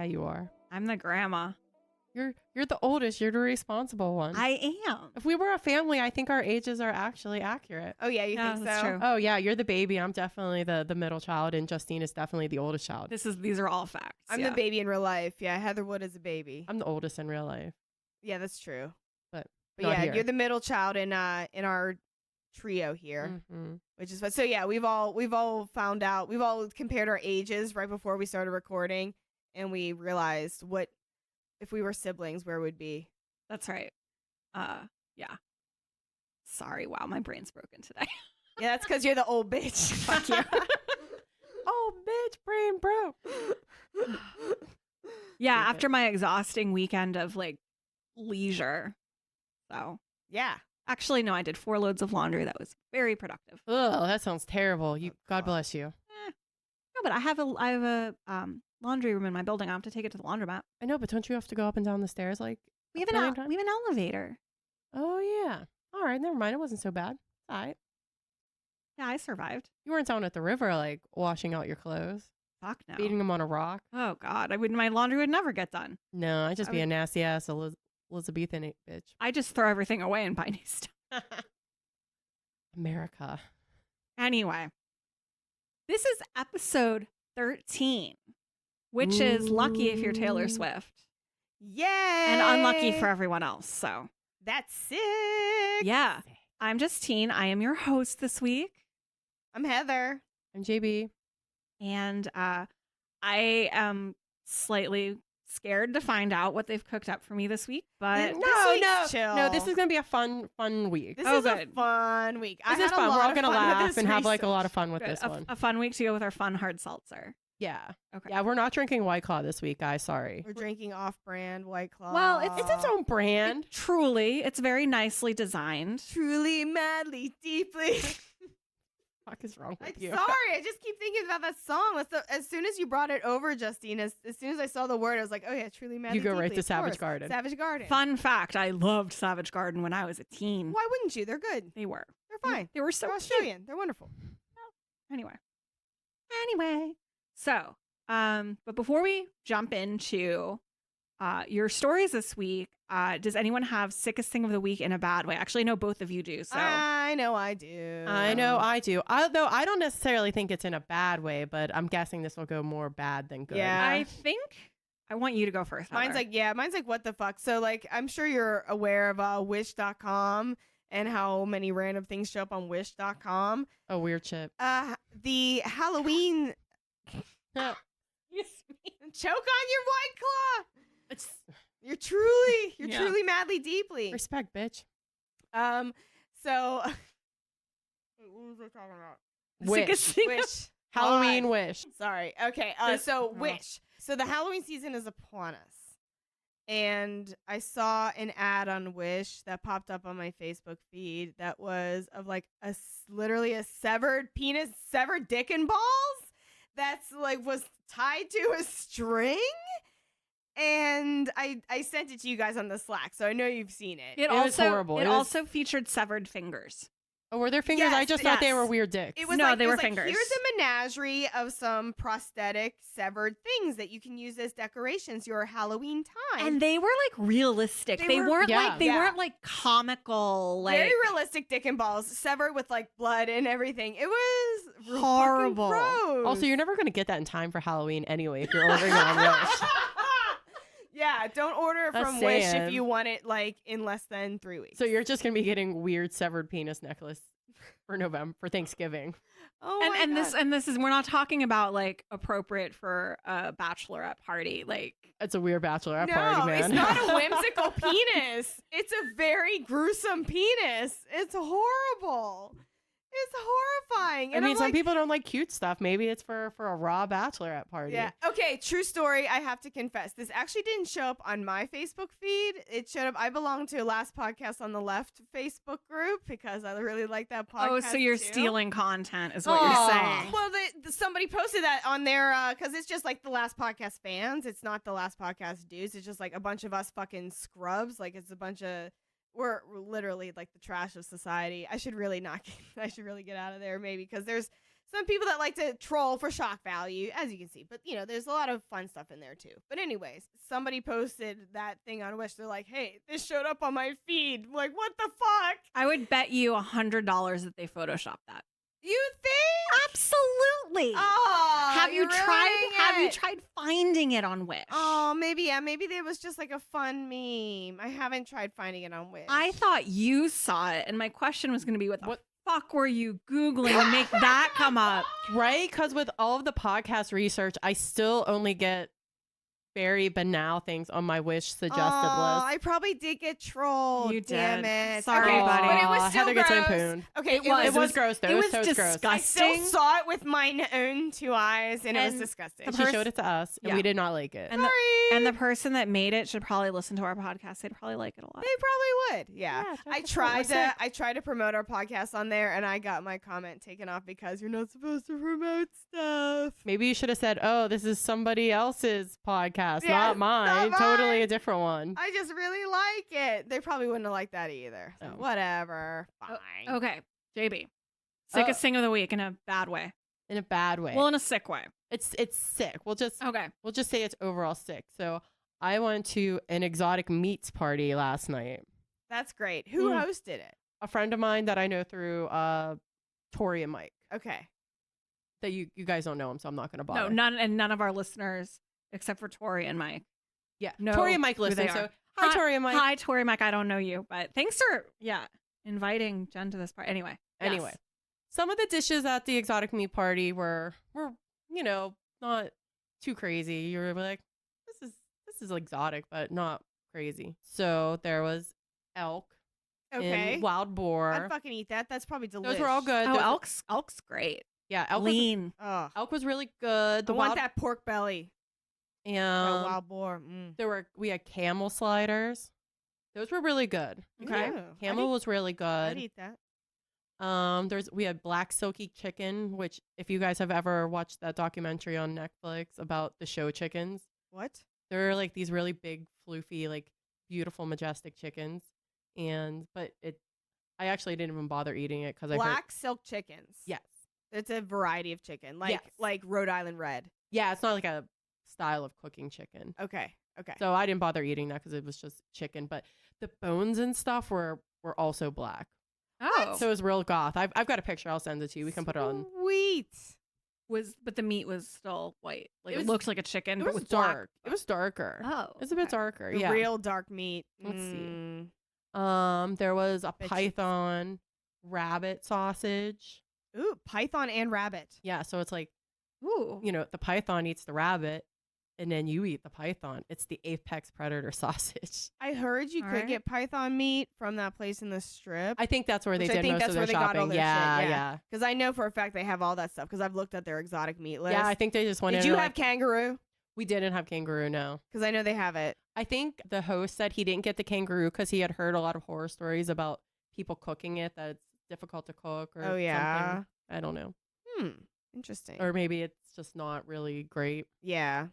Yeah, you are. I'm the grandma. You're the oldest. You're the responsible one. I am. If we were a family, I think our ages are actually accurate. Oh, yeah, you think so? That's true. Oh, yeah, you're the baby. I'm definitely the middle child, and Justine is definitely the oldest child. These are all facts. I'm the baby in real life. Yeah, Heather Wood is a baby. I'm the oldest in real life. Yeah, that's true. But yeah, not here. you're the middle child in our trio here, which is fun. So yeah, we've all found out. We've all compared our ages right before we started recording, and we realized what if we were siblings, where would be. That's right. Yeah. Sorry. Wow, my brain's broken today. Yeah, that's because you're the old bitch. Fuck you. Oh, bitch, brain broke. Yeah, after my exhausting weekend of like leisure. So yeah. Actually, no, I did 4 loads of laundry. That was very productive. Oh, that sounds terrible. God bless you. No, but I have a laundry room in my building. I have to take it to the laundromat. I know, but don't you have to go up and down the stairs like we have an elevator. Oh yeah. All right, never mind. It wasn't so bad. All right. Yeah, I survived. You weren't down at the river like washing out your clothes, Fuck no. beating them on a rock. Oh God, my laundry would never get done. No, I'd just be a nasty ass Elizabethan bitch. I just throw everything away and buy new stuff. America. Anyway, this is episode 13, which is lucky if you're Taylor Swift. Yay! And unlucky for everyone else. So that's sick. Yeah. I'm Justine. I am your host this week. I'm Heather. I'm JB. And I am slightly scared to find out what they've cooked up for me this week. But no, this is gonna be a fun week. This is a fun week. This is fun. We're all gonna laugh and have like a lot of fun with this one. A fun week to go with our fun hard seltzer. Yeah. Okay. Yeah, we're not drinking White Claw this week, guys. Sorry. We're drinking off-brand White Claw. Well, it's its own brand. It's very nicely designed. Truly, madly, deeply. What is wrong with I'm you? sorry. I just keep thinking about that song. As soon as you brought it over, Justine, as soon as I saw the word, I was like, oh yeah, truly, madly, you go deeply, right to Savage Garden. Savage Garden. Fun fact, I loved Savage Garden when I was a teen. Why wouldn't you? They're good. They were. They're fine. They were so They're Australian. They're wonderful. Anyway. So, but before we jump into your stories this week, does anyone have sickest thing of the week in a bad way? Actually, I know both of you do. So I know I do. Although I don't necessarily think it's in a bad way, but I'm guessing this will go more bad than good. Yeah. I think I want you to go first. Mine's like what the fuck. So like I'm sure you're aware of Wish.com and how many random things show up on Wish.com. Oh, weird shit. The Halloween. Choke on your White Claw. You're truly madly deeply. Respect, bitch. So what was I talking about? Wish. Halloween wish. Sorry. Okay. Wish. So the Halloween season is upon us. And I saw an ad on Wish that popped up on my Facebook feed that was of like literally a severed penis, severed dick and balls that's like was tied to a string. And I sent it to you guys on the Slack, so I know you've seen it. It was horrible. It also featured severed fingers. Oh, were there fingers? Yes, I just thought they were weird dicks. It was they were fingers. Here's a menagerie of some prosthetic severed things that you can use as decorations your Halloween time. And they were like realistic. They weren't like comical. Like very realistic dick and balls severed with like blood and everything. It was horrible. Gross. Also, you're never gonna get that in time for Halloween anyway if you're ordering on Wish. Yeah, don't order it from Wish if you want it like in less than 3 weeks. So you're just gonna be getting weird severed penis necklace for Thanksgiving. Oh, and this is we're not talking about like appropriate for a bachelorette party. Like it's a weird bachelorette party, man. It's not a whimsical penis. It's a very gruesome penis. It's horrible. It's horrifying. And some people don't like cute stuff. Maybe it's for a raw bachelorette party. Yeah. Okay, true story. I have to confess. This actually didn't show up on my Facebook feed. It showed up. I belong to Last Podcast on the Left Facebook group because I really like that podcast. Oh, so you're stealing content is what you're saying. Well, somebody posted that on their, because it's just like the Last Podcast fans. It's not the Last Podcast dudes. It's just like a bunch of us fucking scrubs. Like it's a bunch of... We're literally like the trash of society. I should really get out of there maybe because there's some people that like to troll for shock value, as you can see. But, there's a lot of fun stuff in there, too. But anyways, somebody posted that thing on Wish. They're like, hey, this showed up on my feed. I'm like, what the fuck? I would bet you $100 that they photoshopped that. You think? Absolutely. Oh, Have you ruining it. tried finding it on Wish? Oh, maybe it was just like a fun meme. I haven't tried finding it on Wish. I thought you saw it, and my question was going to be, what the fuck were you Googling to make that come up? Right? Because with all of the podcast research, I still only get very banal things on my Wish suggested list. I probably did get trolled. You Damn did. it. Sorry, Okay, buddy. But it was still Heather gross. gets lampooned. Okay, It was gross, though. It was so disgusting. I still saw it with my own 2 eyes, and it was disgusting. She showed it to us, and we did not like it. And the person that made it should probably listen to our podcast. They'd probably like it a lot. They probably would. Yeah. I tried to to promote our podcast on there, and I got my comment taken off because you're not supposed to promote stuff. Maybe you should have said, oh, this is somebody else's podcast, Yeah, not mine. not Totally mine. a different one. I just really like it. They probably wouldn't have liked that either. So Oh. whatever. Fine. Okay, JB. Sickest thing of the week in a bad way. In a bad way. Well, in a sick way. It's sick. We'll just say it's overall sick. So I went to an exotic meats party last night. That's great. Who hosted it? A friend of mine that I know through Tori and Mike. Okay. That you guys don't know him, so I'm not going to bother. No, none of our listeners, except for Tori and Mike. Yeah, No, Tori and Mike who listen. they So are. hi, Tori and Mike. Hi, Tori and Mike. I don't know you, but thanks for inviting Jen to this party. Anyway, some of the dishes at the exotic meat party were not too crazy. You were like, this is exotic, but not crazy. So there was elk. Okay. And wild boar. I'd fucking eat that. That's probably delicious. Those were all good. Oh, Those elk's great. Yeah, elk lean. elk was really good. I want that pork belly. And That wild boar. we had camel sliders. Those were really good. Okay. Yeah, Camel was really I'd good. eat that. We had black silky chicken, which if you guys have ever watched that documentary on Netflix about the show chickens, What? they're like these really big, floofy, like beautiful, majestic chickens. I actually didn't even bother eating it because Black silk chickens. Yes. It's a variety of chicken, Yes. like Rhode Island red. Yeah, it's not like a style of cooking chicken. Okay. Okay. So I didn't bother eating that because it was just chicken. But the bones and stuff were also black. Oh, So it was real goth. I've got a picture. I'll send it to you. We can put it on. Sweet. but the meat was still white. Like It it, was- looked like a chicken, It but was with black. dark. It was darker. Oh, It was a bit darker. The Yeah. real dark meat. Let's see. Mm. There was a Bet you- python rabbit sausage. Ooh, python and rabbit. Yeah. So it's like, Ooh. the python eats the rabbit and then you eat the python. It's the apex predator sausage. I heard you All could right. get python meat from that place in the strip. I think that's where they Which I did think most that's of their where they got shopping. all their yeah, shit, yeah. Because I know for a fact they have all that stuff because I've looked at their exotic meat list. Yeah, I think they just went in. Did you and have kangaroo? We didn't have kangaroo, no. Because I know they have it. I think the host said he didn't get the kangaroo because he had heard a lot of horror stories about people cooking it, that it's difficult to cook or Oh, yeah. something. I don't know. Interesting. Or maybe it's just not really great. yeah.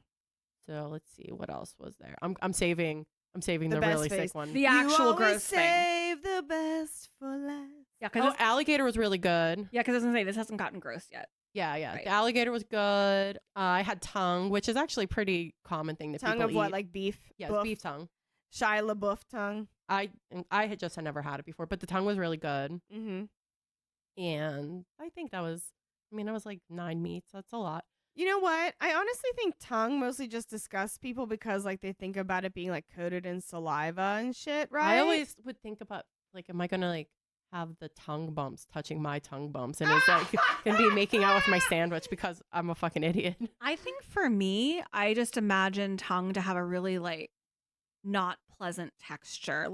So let's see what else was there. I'm saving the best really face. sick one. The You actual always gross thing. save the best for last. Yeah, Oh, because alligator was really good. I was gonna say this hasn't gotten gross yet. Yeah, yeah. Right. The alligator was good. I had tongue, which is actually a pretty common thing that Tongue people of what, eat. like beef? Yes, Buff? beef tongue. Shia LaBeouf tongue. I had just never had it before, but the tongue was really good. Mm-hmm. And I think that was like 9 meats. That's a lot. You know what? I honestly think tongue mostly just disgusts people because like they think about it being like coated in saliva and shit, right? I always would think about like, am I gonna like have the tongue bumps touching my tongue bumps, and is like gonna be making out with my sandwich because I'm a fucking idiot. I think for me, I just imagine tongue to have a really like not pleasant texture.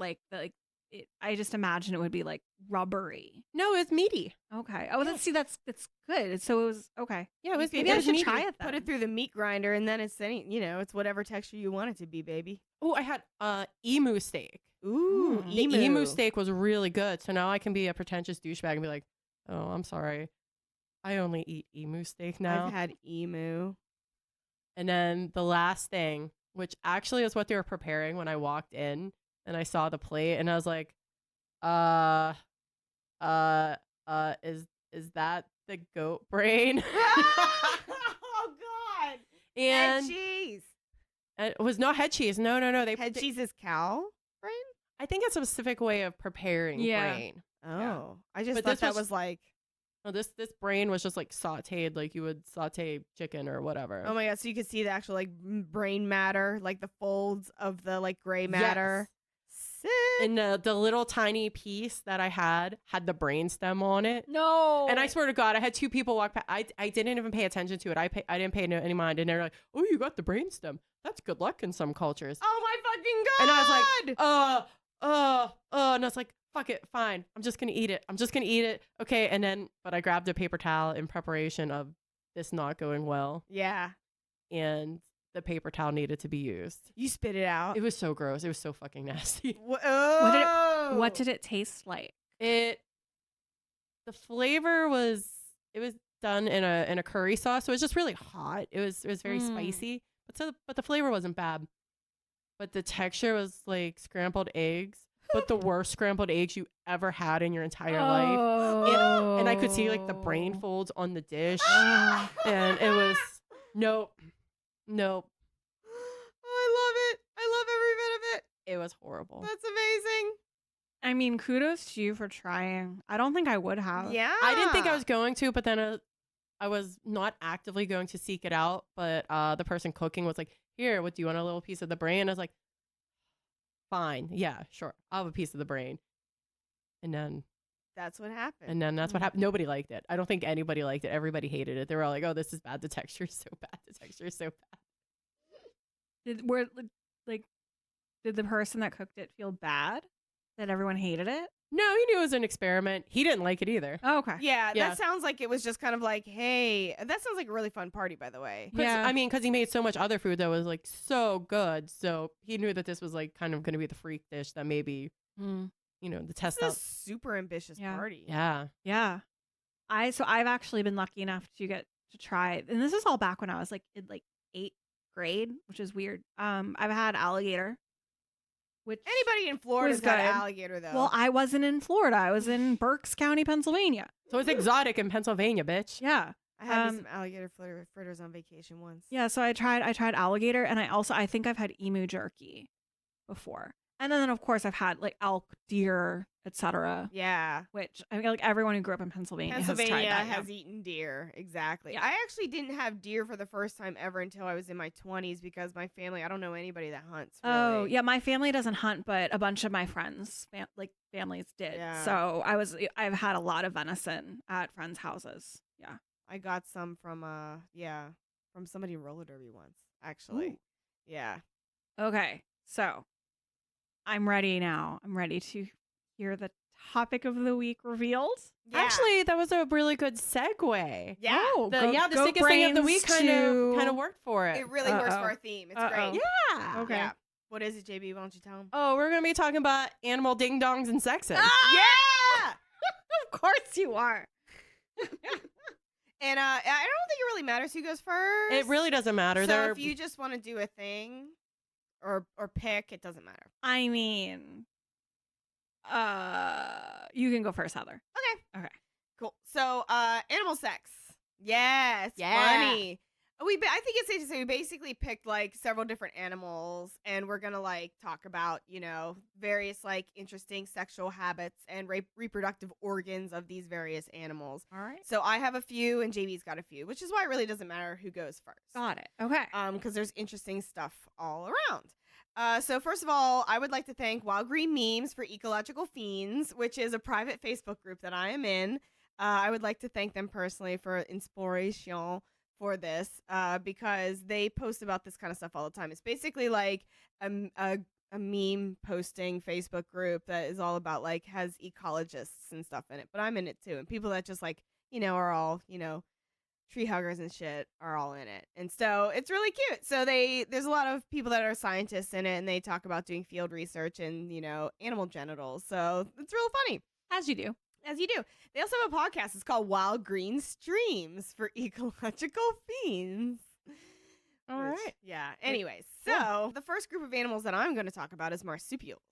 I just imagine it would be like rubbery. No, it's meaty. Okay. Oh, that's good. So it was okay. Yeah, it was. Maybe I should try it then. Put it through the meat grinder and then it's it's whatever texture you want it to be, baby. Oh, I had emu steak. Ooh, The emu steak was really good. So now I can be a pretentious douchebag and be like, oh, I'm sorry, I only eat emu steak now. I've had emu. And then the last thing, which actually is what they were preparing when I walked in and I saw the plate and I was like, is that the goat brain. Oh God! And head cheese. it was not head cheese. No. Head cheese is cow brain. I think it's a specific way of preparing brain. Oh, Yeah. I just But thought this that was- was like. No, this brain was just like sauteed, like you would saute chicken or whatever. Oh my God! So you could see the actual like brain matter, like the folds of the like gray matter. Sick. And the little tiny piece that I had the brain stem on it. No. And I swear to God, I had two people walk past. I didn't even pay attention to it. I didn't pay any mind. And they're like, "Oh, you got the brain stem. That's good luck in some cultures." Oh my fucking God! And I was like, and I was like, fuck it, fine. I'm just gonna eat it. Okay. And then, but I grabbed a paper towel in preparation of this not going well, Yeah. and the paper towel needed to be used. You spit it out. It was so gross. It was so fucking nasty. Oh. What did it taste like? The flavor was, it was done in a curry sauce, so it was just really hot. It was very spicy, but the flavor wasn't bad. But the texture was like scrambled eggs, but the worst scrambled eggs you ever had in your entire life. And I could see like the brain folds on the dish, and it was nope. I love it. I love every bit of it. It was horrible. That's amazing. I mean, kudos to you for trying. I don't think I would have. Yeah. I didn't think I was going to, but then I was not actively going to seek it out. But the person cooking was like, "Here, what do you want? A little piece of the brain?" I was like, "Fine, yeah, sure, I'll have a piece of the brain." And then That's what happened. that's what happened. Nobody liked it. I don't think anybody liked it. Everybody hated it. They were all like, "Oh, this is bad. The texture is so bad. The texture is so bad." Did the person that cooked it feel bad that everyone hated it? No, he knew it was an experiment. He didn't like it either. Oh, okay. Yeah, Yeah. that sounds like it was just kind of like, hey, that sounds like a really fun party, by the way. Yeah. I mean, because he made so much other food that was like so good. So he knew that this was like kind of going to be the freak dish that maybe, the test This out. is a super ambitious Yeah. party. Yeah. Yeah. I've actually been lucky enough to get to try, and this is all back when I was like in like 8th grade, which is weird. I've had alligator, which Anybody in Florida's Was got good. alligator, though. well, I wasn't in Florida. I was in Berks County, Pennsylvania. So it's exotic in Pennsylvania, bitch. Yeah. I had me um, some alligator fritters on vacation once. Yeah, so I tried alligator, and I think I've had emu jerky before. And then of course I've had like elk, deer, etc. Yeah. Which I mean, like everyone who grew up in Pennsylvania, Pennsylvania has tried that. has eaten deer. Exactly. Yeah. I actually didn't have deer for the first time ever until I was in my 20s because my family, I don't know anybody that hunts. Oh really. yeah, my family doesn't hunt, but a bunch of my friends, families did. Yeah. So I've had a lot of venison at friends' houses. Yeah. I got some from from somebody in roller derby once, actually. Ooh. Yeah. Okay, so I'm ready now. I'm ready to hear the topic of the week revealed. Yeah. Actually, that was a really good segue. Yeah. Oh, The go sickest thing of the week brains kind of worked for it. It really works Uh-oh. for our theme. It's Uh-oh. great. Yeah. Okay. Yeah. What is it, JB? Why don't you tell them? Oh, we're gonna be talking about animal ding dongs and sexing. Yeah. Of course you are. And I don't think it really matters who goes first. It really doesn't matter. So They're if you just want to do a thing or pick, it doesn't matter. I mean, you can go first, Heather. Cool. So animal sex. Yes. Yeah. Funny. I think it's safe to say we basically picked like several different animals, and we're gonna like talk about various like interesting sexual habits and reproductive organs of these various animals. All right. So I have a few, and JB's got a few, which is why it really doesn't matter who goes first. Got it. Okay. Because there's interesting stuff all around. So first of all, I would like to thank Wild Green Memes for Ecological Fiends, which is a private Facebook group that I am in. I would like to thank them personally for inspiration for this, because they post about this kind of stuff all the time. It's basically like a meme posting Facebook group that is all about like has ecologists and stuff in it, but I'm in it too, and people that just like are all tree huggers and shit are all in it, and so it's really cute. So there's a lot of people that are scientists in it, and they talk about doing field research and animal genitals, so it's real funny. As you do. As you do. They also have a podcast. It's called Wild Green Streams for Ecological Fiends. all right. Yeah. Anyways, so the first group of animals that I'm going to talk about is marsupials.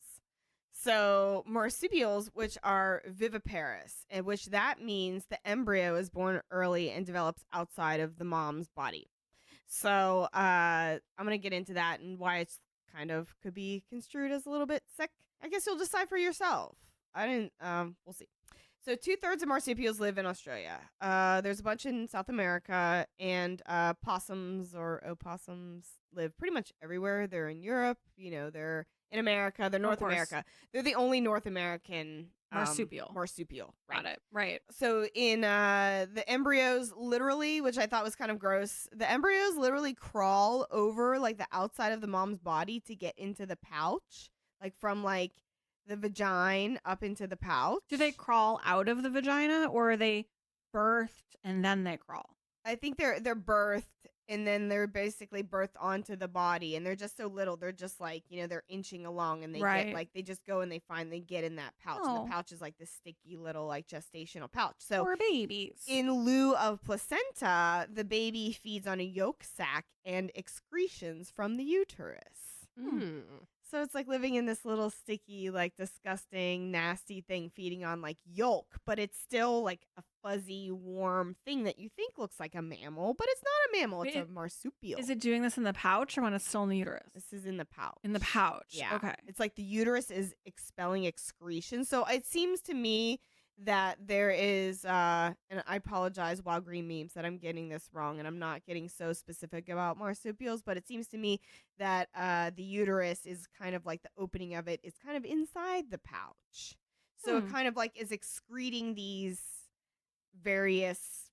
So marsupials, which are viviparous, and which that means the embryo is born early and develops outside of the mom's body. So I'm gonna get into that and why it's kind of could be construed as a little bit sick. I guess you'll decide for yourself. I didn't. We'll see. So 2/3 of marsupials live in Australia. There's a bunch in South America, and possums or opossums live pretty much everywhere. They're in Europe. They're in America. They're North America. They're the only North American marsupial. Right. Got it. Right. So in the embryos, literally, which I thought was kind of gross, the embryos literally crawl over like the outside of the mom's body to get into the pouch, like from like the vagina up into the pouch. Do they crawl out of the vagina, or are they birthed and then they crawl? I think they're birthed and then they're basically birthed onto the body, and they're just so little. They're just like, they're inching along, and they get like, they just go and they finally get in that pouch. And the pouch is like this sticky little like gestational pouch. So poor babies. In lieu of placenta, the baby feeds on a yolk sac and excretions from the uterus. So it's like living in this little sticky, like disgusting, nasty thing feeding on like yolk, but it's still like a fuzzy, warm thing that you think looks like a mammal, but it's not a mammal. It's a marsupial. Is it doing this in the pouch or when it's still in the uterus? This is in the pouch. In the pouch. Yeah. Okay. It's like the uterus is expelling excretion. So it seems to me that there is, and I apologize, Wild Green Memes, that I'm getting this wrong, and I'm not getting so specific about marsupials, but it seems to me that the uterus is kind of like the opening of it is kind of inside the pouch. So it kind of like is excreting these various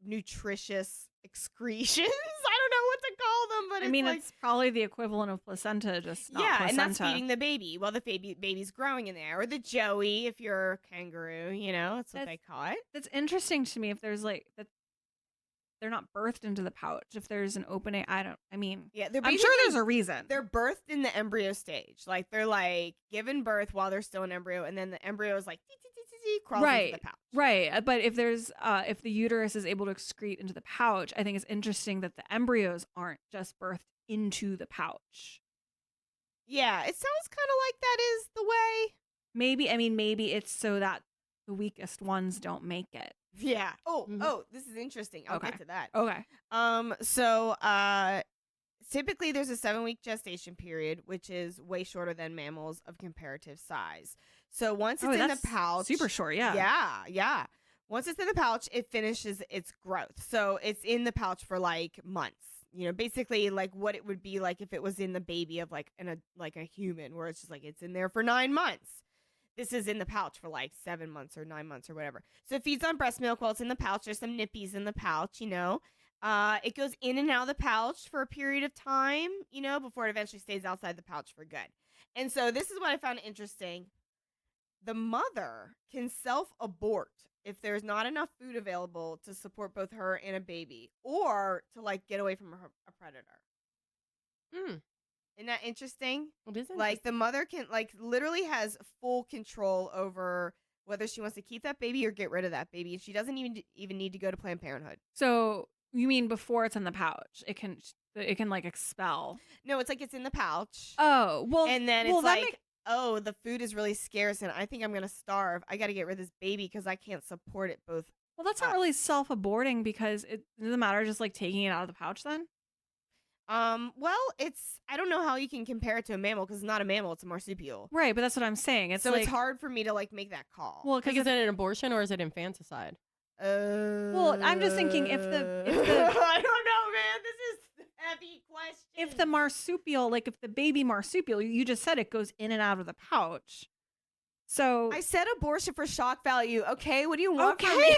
nutritious excretions. I don't know what to call them, but it's probably the equivalent of placenta, just not placenta. And that's feeding the baby while the baby's growing in there, or the joey if you're a kangaroo. That's what they call it. That's interesting to me. If there's like that, they're not birthed into the pouch. If there's an opening, I'm sure there's a reason. They're birthed in the embryo stage, like they're like given birth while they're still an embryo, and then the embryo is like crawls into the pouch. Right. But if there's if the uterus is able to excrete into the pouch, I think it's interesting that the embryos aren't just birthed into the pouch. Yeah, it sounds kind of like that is the way. Maybe it's so that the weakest ones don't make it. Yeah. Oh, this is interesting. I'll get to that. Okay. So typically there's a 7-week gestation period, which is way shorter than mammals of comparative size. So once it's in the pouch, super short, yeah. Once it's in the pouch, it finishes its growth. So it's in the pouch for like months. Basically like what it would be like if it was in the baby of like a human, where it's just like it's in there for 9 months. This is in the pouch for like 7 months or 9 months or whatever. So it feeds on breast milk while it's in the pouch. There's some nippies in the pouch, It goes in and out of the pouch for a period of time, before it eventually stays outside the pouch for good. And so this is what I found interesting. The mother can self-abort if there's not enough food available to support both her and a baby, or to like get away from a predator. Isn't that interesting? It is interesting. Like the mother can literally has full control over whether she wants to keep that baby or get rid of that baby, and she doesn't even need to go to Planned Parenthood. So you mean before it's in the pouch, it can like expel? No, it's like it's in the pouch. Oh, well, and then it's like, oh, the food is really scarce, and I think I'm gonna starve. I got to get rid of this baby because I can't support it both. Well, that's not really self-aborting, because it doesn't matter just like taking it out of the pouch then. Well, I don't know how you can compare it to a mammal, because it's not a mammal, it's a marsupial. Right, but that's what I'm saying. It's it's hard for me to like make that call. Well, because is it an abortion or is it infanticide? Well, I'm just thinking if the I don't know, man. This is a heavy question. If the marsupial, like if the baby marsupial, you just said it goes in and out of the pouch. So I said abortion for shock value. Okay, what do you want? Okay, from me?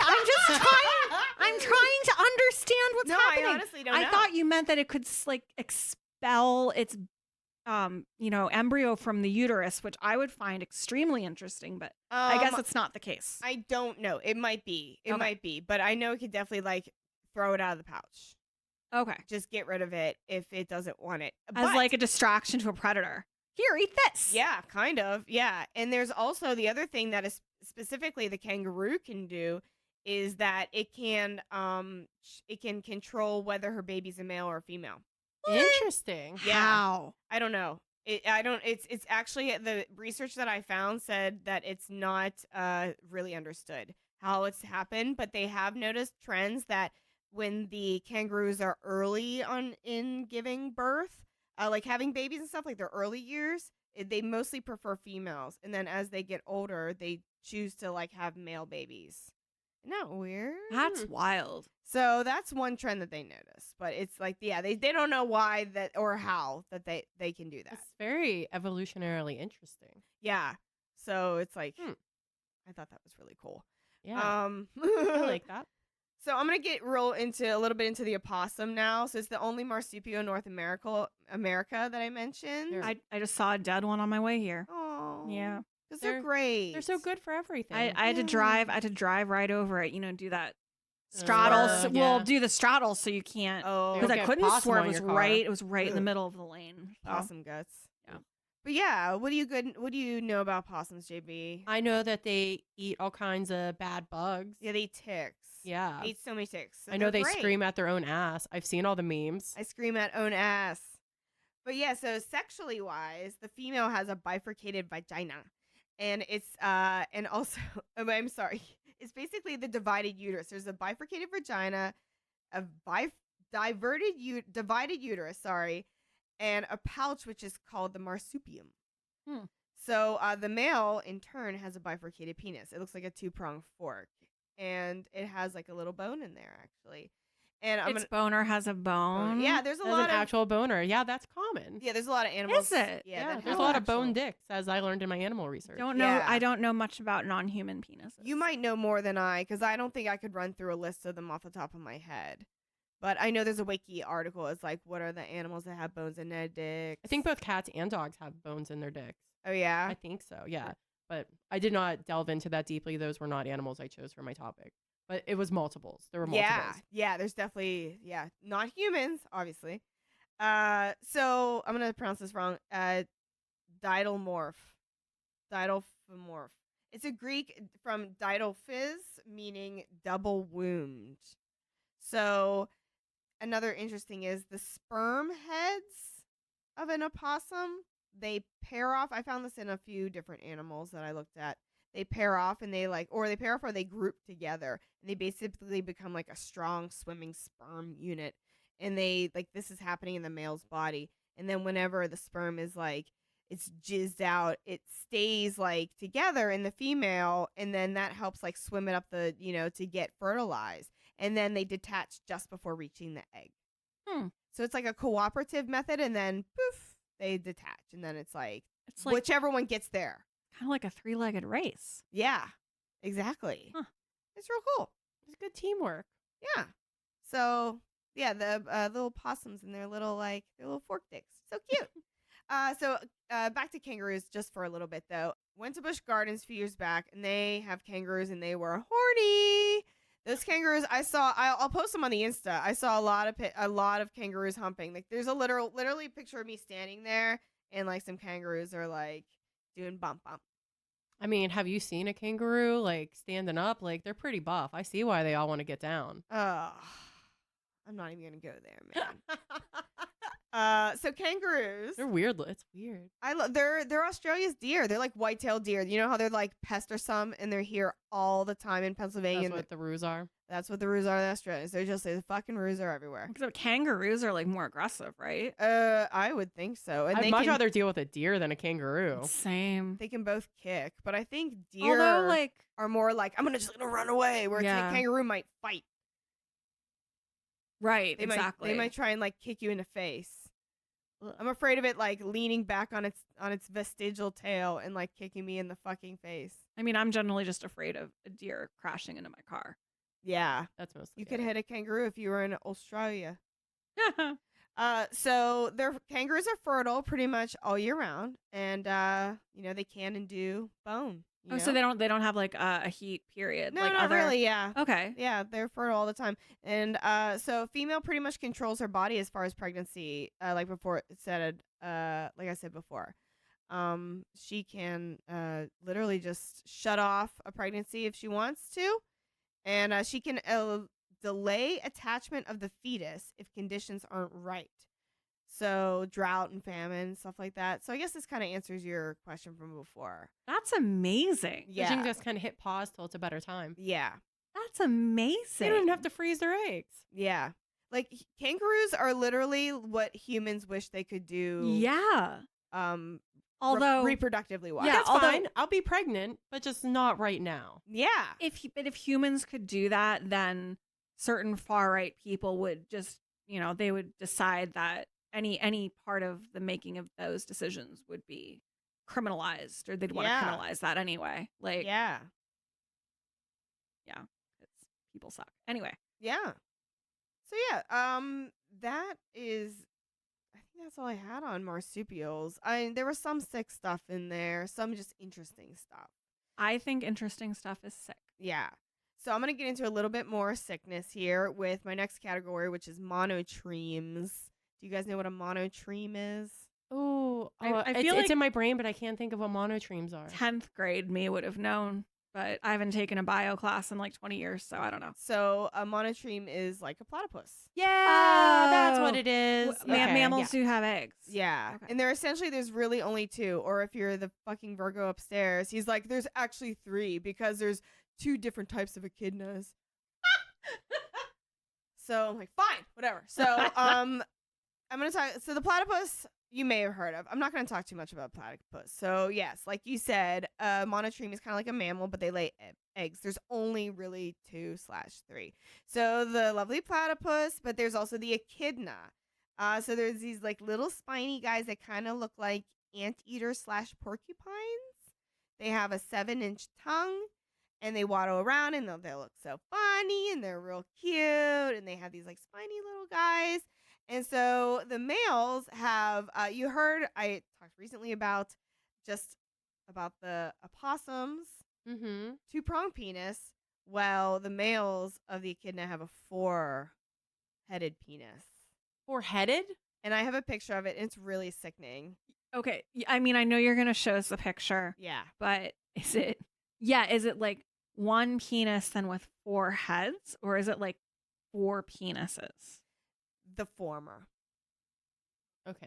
I'm trying to understand what's happening. I honestly don't know. I thought you meant that it could like expel its embryo from the uterus, which I would find extremely interesting, but I guess it's not the case. I don't know. It might be. It might be, but I know it could definitely like throw it out of the pouch. Okay. Just get rid of it if it doesn't want it. As like a distraction to a predator. Here, eat this. Yeah, kind of. Yeah. And there's also the other thing that is specifically the kangaroo can do is that it can control whether her baby's a male or a female. Interesting. Yeah. How? I don't know. It's actually the research that I found said that it's not really understood how it's happened, but they have noticed trends that when the kangaroos are early on in giving birth, like having babies and stuff, like their early years, they mostly prefer females, and then as they get older, they choose to like have male babies. Isn't that weird? That's wild. So that's one trend that they notice, but it's like, yeah, they don't know why that or how that they can do that. It's very evolutionarily interesting. Yeah. So it's like, I thought that was really cool. Yeah. I like that. So I'm gonna get a little bit into the opossum now. So it's the only marsupial in North America that I mentioned. I just saw a dead one on my way here. Oh, yeah, because they're great. They're so good for everything. I had to drive. I had to drive right over it. Do that straddle. We'll do the straddle so you can't. Oh, because I couldn't swerve. It was right in the Ugh. middle of the lane. So. Possum guts. Yeah. But yeah, what do you know about possums, JB? I know that they eat all kinds of bad bugs. Yeah, they eat ticks. Yeah. They eat so many ticks. So I know they great. scream at their own ass. I've seen all the memes. I scream at own ass. But yeah, so sexually wise, the female has a bifurcated vagina. And it's and also I'm sorry. It's basically the divided uterus. There's a bifurcated vagina, a divided uterus, and a pouch which is called the marsupium. So the male in turn has a bifurcated penis. It looks like a 2-pronged fork, and it has like a little bone in there actually. And its boner has a bone. Yeah, there's a lot of actual boner. Yeah, that's common. Yeah, there's a lot of animals. Is it? Yeah, there's a lot of bone dicks, as I learned in my animal research. I don't know much about non-human penises. You might know more than I, because I don't think I could run through a list of them off the top of my head. But I know there's a wiki article. It's like, what are the animals that have bones in their dicks? I think both cats and dogs have bones in their dicks. Oh, yeah? I think so, yeah. But I did not delve into that deeply. Those were not animals I chose for my topic. But it was multiples. There were multiples. Yeah, there's definitely, not humans, obviously. So I'm going to pronounce this wrong. Didylomorph. Didylomorph. It's a Greek from didylphys, meaning double-wombed. So another interesting is the sperm heads of an opossum, they pair off. I found this in a few different animals that I looked at. They pair off and they pair off or they group together, and they basically become like a strong swimming sperm unit. And this is happening in the male's body. And then whenever the sperm is it's jizzed out, it stays together in the female, and then that helps swim it up to get fertilized. And then they detach just before reaching the egg. So it's like a cooperative method, and then poof, they detach, and then it's like whichever one gets there. Kind of like a 3-legged race. Yeah, exactly. Huh. It's real cool. It's good teamwork. Yeah. So yeah, the little possums and their little fork dicks, so cute. So back to kangaroos just for a little bit though. Went to Busch Gardens a few years back, and they have kangaroos, and they were horny. Those kangaroos, I'll post them on the Insta. I saw a lot of kangaroos humping. There's a literally picture of me standing there, and some kangaroos are doing bump. I mean, have you seen a kangaroo standing up? They're pretty buff. I see why they all want to get down. Oh, I'm not even gonna go there, man. So kangaroos, They're weird. It's weird. They're Australia's deer. They're like white-tailed deer. You know how they're pest or some, and they're here all the time in Pennsylvania. That's what the roos are. That's what the roos are. The Australians. The fucking roos are everywhere. Except kangaroos are more aggressive, right? I would think so. And I'd much rather deal with a deer than a kangaroo. Same. They can both kick, but I think deer are more I'm gonna run away. Where a kangaroo might fight. Right. Exactly. They might try and kick you in the face. I'm afraid of it leaning back on its vestigial tail and kicking me in the fucking face. I mean, I'm generally just afraid of a deer crashing into my car. Yeah, that's mostly. You could hit a kangaroo if you were in Australia. So their kangaroos are fertile pretty much all year round, and they can and do bone. So they don't have a heat period. No, not really. Yeah. Okay. Yeah, they're fertile all the time, and so female pretty much controls her body as far as pregnancy. Like I said before, she can literally just shut off a pregnancy if she wants to, and she can delay attachment of the fetus if conditions aren't right. So drought and famine, stuff like that. So I guess this kind of answers your question from before. That's amazing. You can just kind of hit pause till it's a better time. Yeah. That's amazing. They don't even have to freeze their eggs. Yeah. Like kangaroos are literally what humans wish they could do. Yeah. Although reproductively wise. Yeah, that's fine. I'll be pregnant, but just not right now. Yeah. If humans could do that, then certain far right people would just, they would decide that any part of the making of those decisions would be criminalized, or they'd want to criminalize that anyway. Like, yeah, it's, people suck. Anyway, yeah. So yeah, that is. I think that's all I had on marsupials. There was some sick stuff in there, some just interesting stuff. I think interesting stuff is sick. Yeah. So I'm gonna get into a little bit more sickness here with my next category, which is monotremes. Do you guys know what a monotreme is? Oh, I feel it's in my brain, but I can't think of what monotremes are. 10th grade me would have known, but I haven't taken a bio class in like 20 years, so I don't know. So a monotreme is like a platypus. Yeah, that's what it is. Mammals do have eggs. Yeah. Okay. And there's really only 2. Or if you're the fucking Virgo upstairs, he's like, there's actually 3 because there's 2 different types of echidnas. So I'm like, fine, whatever. So I'm going to talk. So the platypus, you may have heard of. I'm not going to talk too much about platypus. So yes, like you said, monotreme is kind of like a mammal, but they lay eggs. There's only really 2/3. So the lovely platypus, but there's also the echidna. So there's these like little spiny guys that kind of look like anteaters / porcupines. They have a 7-inch tongue, and they waddle around, and they look so funny, and they're real cute, and they have these like spiny little guys. And so the males have, you heard, I talked recently about the opossums, 2-pronged penis. Well, the males of the echidna have a 4-headed penis. 4-headed? And I have a picture of it, and it's really sickening. Okay. I mean, I know you're going to show us the picture. Yeah. But is it like one penis then with 4 heads, or is it like 4 penises? The former. Okay.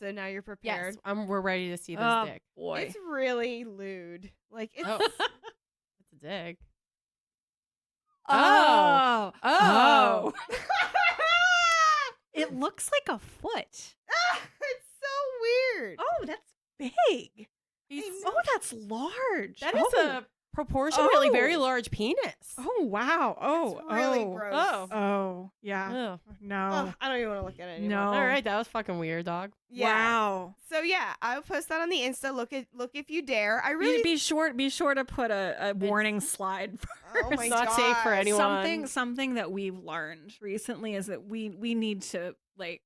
So now you're prepared. Yes, we're ready to see this dick. Boy. It's really lewd. Like, it's... It's a dick. Oh. It It looks like a foot. it's so weird. Oh, that's big. know. Oh, that's large. That is a proportionately very large penis. Oh, wow. Oh, It's really gross. Oh, yeah. Ugh. No. I don't even want to look at it anymore. No. All right, that was fucking weird, dog. Yeah. Wow. So yeah, I'll post that on the Insta. Look if you dare. I really Be sure to put a warning slide for Oh my It's not safe for gosh. anyone. something that we've learned recently is that we need to like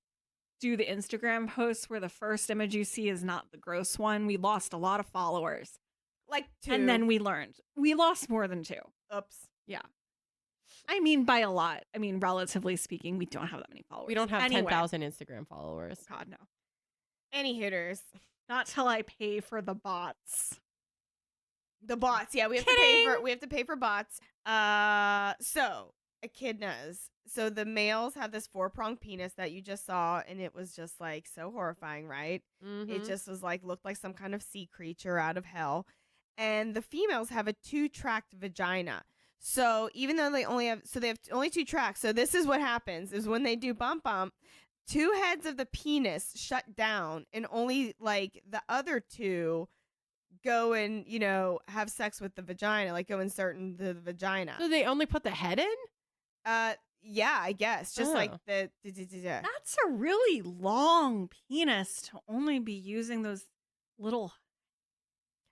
do the Instagram posts where the first image you see is not the gross one. We lost a lot of followers. Like 2. And then we learned. We lost more than 2. Oops. Yeah. I mean, by a lot. I mean, relatively speaking, we don't have that many followers. We don't have Anyway. 10,000 Instagram followers. God, no. Any hooters. Not till I pay for the bots. The bots. Yeah, we have to pay for bots. So echidnas. So the males have this 4-pronged penis that you just saw, and it was just like so horrifying, right? It just was like looked like some kind of sea creature out of hell. And the females have a 2-tracked vagina. So even though they have only 2 tracks. So this is what happens is when they do bump, 2 heads of the penis shut down, and only like the other 2 go and, have sex with the vagina, like go insert in the vagina. So they only put the head in? Yeah, I guess. Just like the That's a really long penis to only be using those little.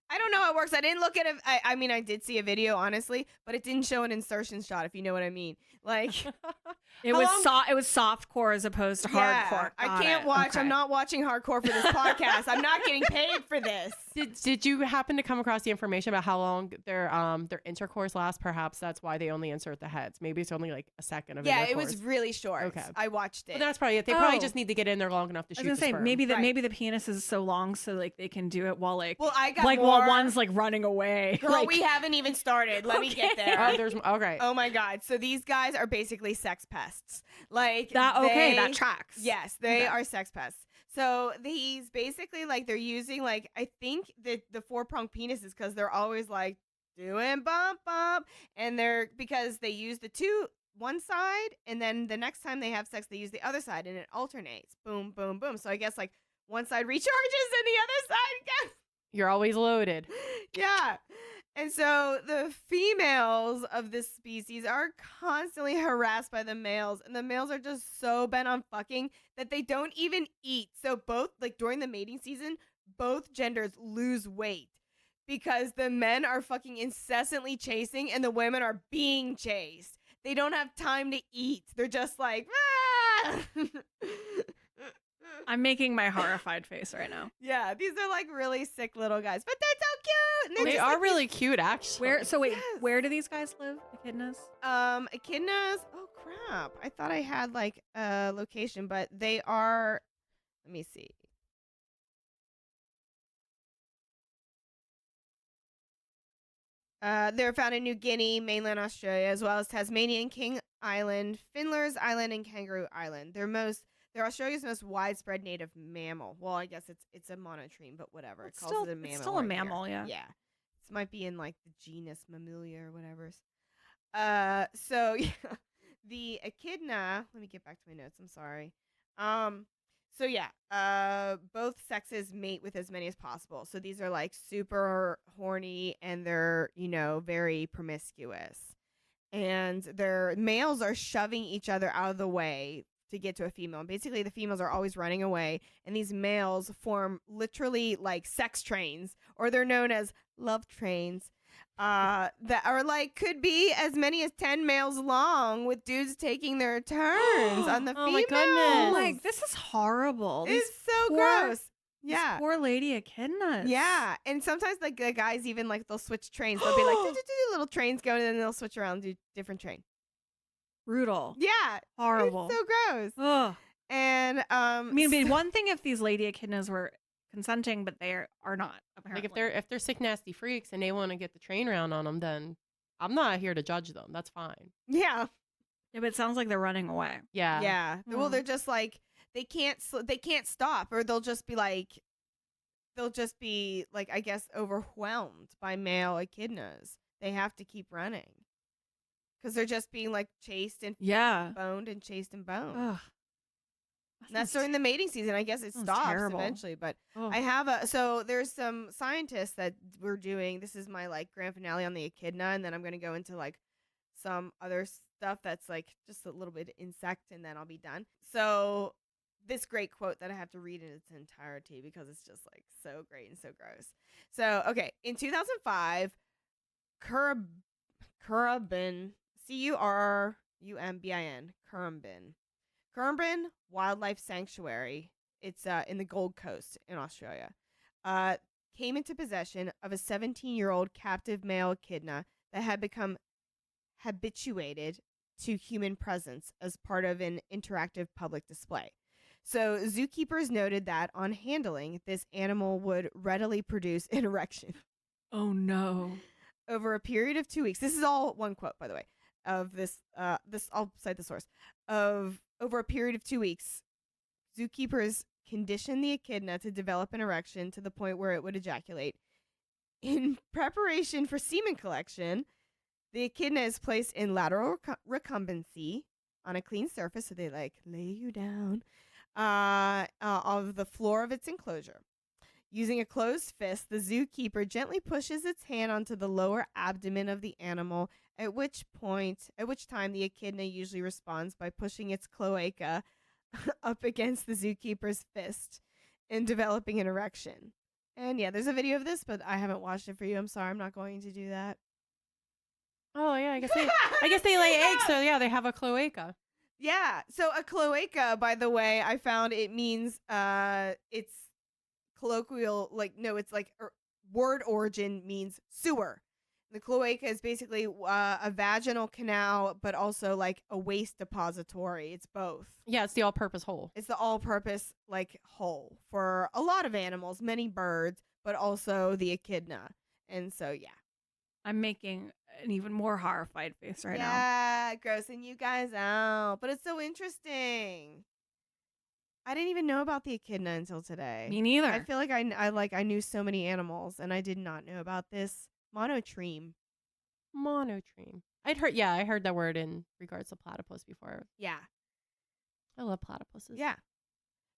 I don't know how it works. I didn't look at it. I mean, I did see a video, honestly, but it didn't show an insertion shot, if you know what I mean. Like, It was soft core as opposed to hardcore. I can't watch. Okay. I'm not watching hardcore for this podcast. I'm not getting paid for this. Did you happen to come across the information about how long their intercourse lasts? Perhaps that's why they only insert the heads. Maybe it's only like a second of intercourse. Yeah, it was really short. Okay. I watched it. But that's probably it. They probably just need to get in there long enough to shoot I was the gonna say sperm. maybe the penis is so long so like they can do it while like well, I got like more. while one's like running away. Girl, like, we haven't even started. Let me get there. There's okay. Oh my God. So these guys are basically sex pests. Like that. Okay, that tracks. Yes, they are sex pests. So these basically like they're using like I think the 4-pronged penises because they're always like doing bump bump, and they're because they use one side, and then the next time they have sex they use the other side, and it alternates. Boom, boom, boom. So I guess like one side recharges and the other side gets. You're always loaded. Yeah. And so the females of this species are constantly harassed by the males, and the males are just so bent on fucking that they don't even eat. So both, like during the mating season, both genders lose weight because the men are fucking incessantly chasing and the women are being chased. They don't have time to eat. They're just like, ah! I'm making my horrified face right now. Yeah, these are like really sick little guys, but they're so cute. They just, are like, really cute, actually. Where do these guys live? Echidnas? Echidnas. Oh crap! I thought I had like a location, but they are. Let me see. They're found in New Guinea, mainland Australia, as well as Tasmania and King Island, Fiddler's Island, and Kangaroo Island. They're Australia's most widespread native mammal. Well, I guess it's a monotreme, but whatever. It's it calls it a mammal. It's still a mammal, yeah. yeah. Yeah. This might be in like the genus Mammalia or whatever. So yeah, the echidna. Let me get back to my notes. I'm sorry. So yeah, both sexes mate with as many as possible. So these are like super horny and they're, very promiscuous. And their males are shoving each other out of the way to get to a female. And basically the females are always running away, and these males form literally like sex trains, or they're known as love trains. That are like could be as many as 10 males long, with dudes taking their turns on the females. My goodness. Like, this is horrible. It's so gross. Yeah. Poor lady echidnas. Yeah. And sometimes like the guys even like they'll switch trains. They'll be like little trains going, and then they'll switch around and do different train. Brutal. Yeah. Horrible. It's so gross. Ugh. And I mean, it'd be one thing if these lady echidnas were consenting, but they are not, apparently. Like if they're sick nasty freaks and they want to get the train round on them, then I'm not here to judge them. That's fine. yeah. Yeah, but it sounds like they're running away. Yeah. Yeah. Well, they're just like they can't stop, or they'll just be like I guess overwhelmed by male echidnas. They have to keep running because they're just being like chased and boned and chased and boned. Ugh. And that's during the mating season. I guess it stops eventually, but Ugh. so there's some scientists that we're doing. This is my like grand finale on the echidna, and then I'm going to go into like some other stuff that's like just a little bit insect, and then I'll be done. So this great quote that I have to read in its entirety because it's just like so great and so gross. So, okay. In 2005, Currumbin, Curumbin, Currumbin Wildlife Sanctuary, it's in the Gold Coast in Australia, came into possession of a 17-year-old captive male echidna that had become habituated to human presence as part of an interactive public display. So zookeepers noted that on handling, this animal would readily produce an erection. Oh no. Over a period of 2 weeks. This is all one quote, by the way, of this I'll cite the source. Over a period of 2 weeks, zookeepers conditioned the echidna to develop an erection to the point where it would ejaculate. In preparation for semen collection, the echidna is placed in lateral recumbency on a clean surface, so they like lay you down of the floor of its enclosure. Using a closed fist, the zookeeper gently pushes its hand onto the lower abdomen of the animal, at which time the echidna usually responds by pushing its cloaca up against the zookeeper's fist and developing an erection. And yeah, there's a video of this, but I haven't watched it for you. I'm sorry, I'm not going to do that. Oh yeah, I guess they lay eggs, so yeah, they have a cloaca. Yeah. So a cloaca, by the way, I found it means it's colloquial, it's like word origin means sewer. The cloaca is basically a vaginal canal, but also like a waste depository. It's both. Yeah, it's the all-purpose hole. It's the all-purpose like hole for a lot of animals, many birds, but also the echidna. And so, yeah. I'm making an even more horrified face right now. Yeah, grossing you guys out. But it's so interesting. I didn't even know about the echidna until today. Me neither. I feel like I knew so many animals, and I did not know about this monotreme. Monotreme. I heard that word in regards to platypus before. Yeah. I love platypuses. Yeah.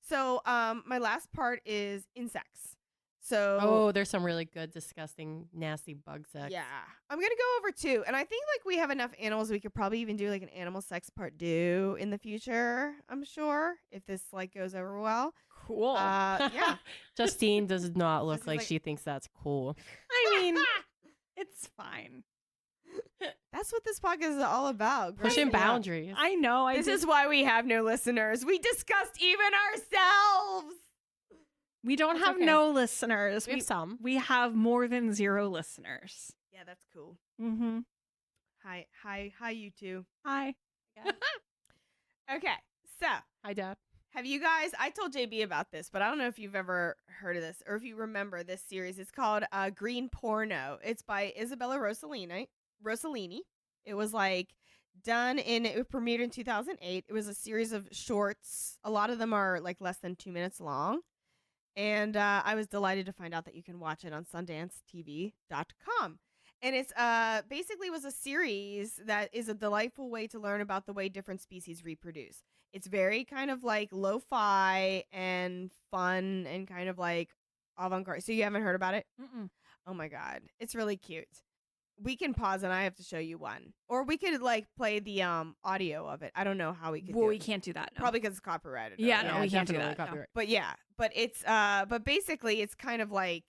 So, my last part is insects. So, Oh, there's some really good, disgusting, nasty bug sex. yeah, I'm gonna go over two, and I think like we have enough animals. We could probably even do like an animal sex part 2 in the future. I'm sure if this like goes over well. Cool. Yeah. Justine does not look This is like like- she thinks that's cool. I mean, it's fine. That's what this podcast is all about. Pushing growing up. boundaries. I know. This is why we have no listeners. We discussed even ourselves. We don't That's have okay. no listeners. We have some. We have more than 0 listeners. Yeah, that's cool. Mm-hmm. Hi, you two. Hi. Okay, so Hi, Dad. have you guys? I told JB about this, but I don't know if you've ever heard of this or if you remember this series. It's called Green Porno. It's by Isabella Rossellini. It was like it premiered in 2008. It was a series of shorts. A lot of them are like less than 2 minutes long. And I was delighted to find out that you can watch it on SundanceTV.com. And it's basically was a series that is a delightful way to learn about the way different species reproduce. It's very kind of like lo-fi and fun and kind of like avant-garde. So you haven't heard about it? Mm-mm. Oh my God. It's really cute. We can pause and I have to show you one. Or we could like play the audio of it. I don't know how we could Well, do we it. can't do that. No. Probably because it's copyrighted. Yeah, or no, whatever. we can't do definitely that, no. copyright. But yeah, but it's but basically it's kind of like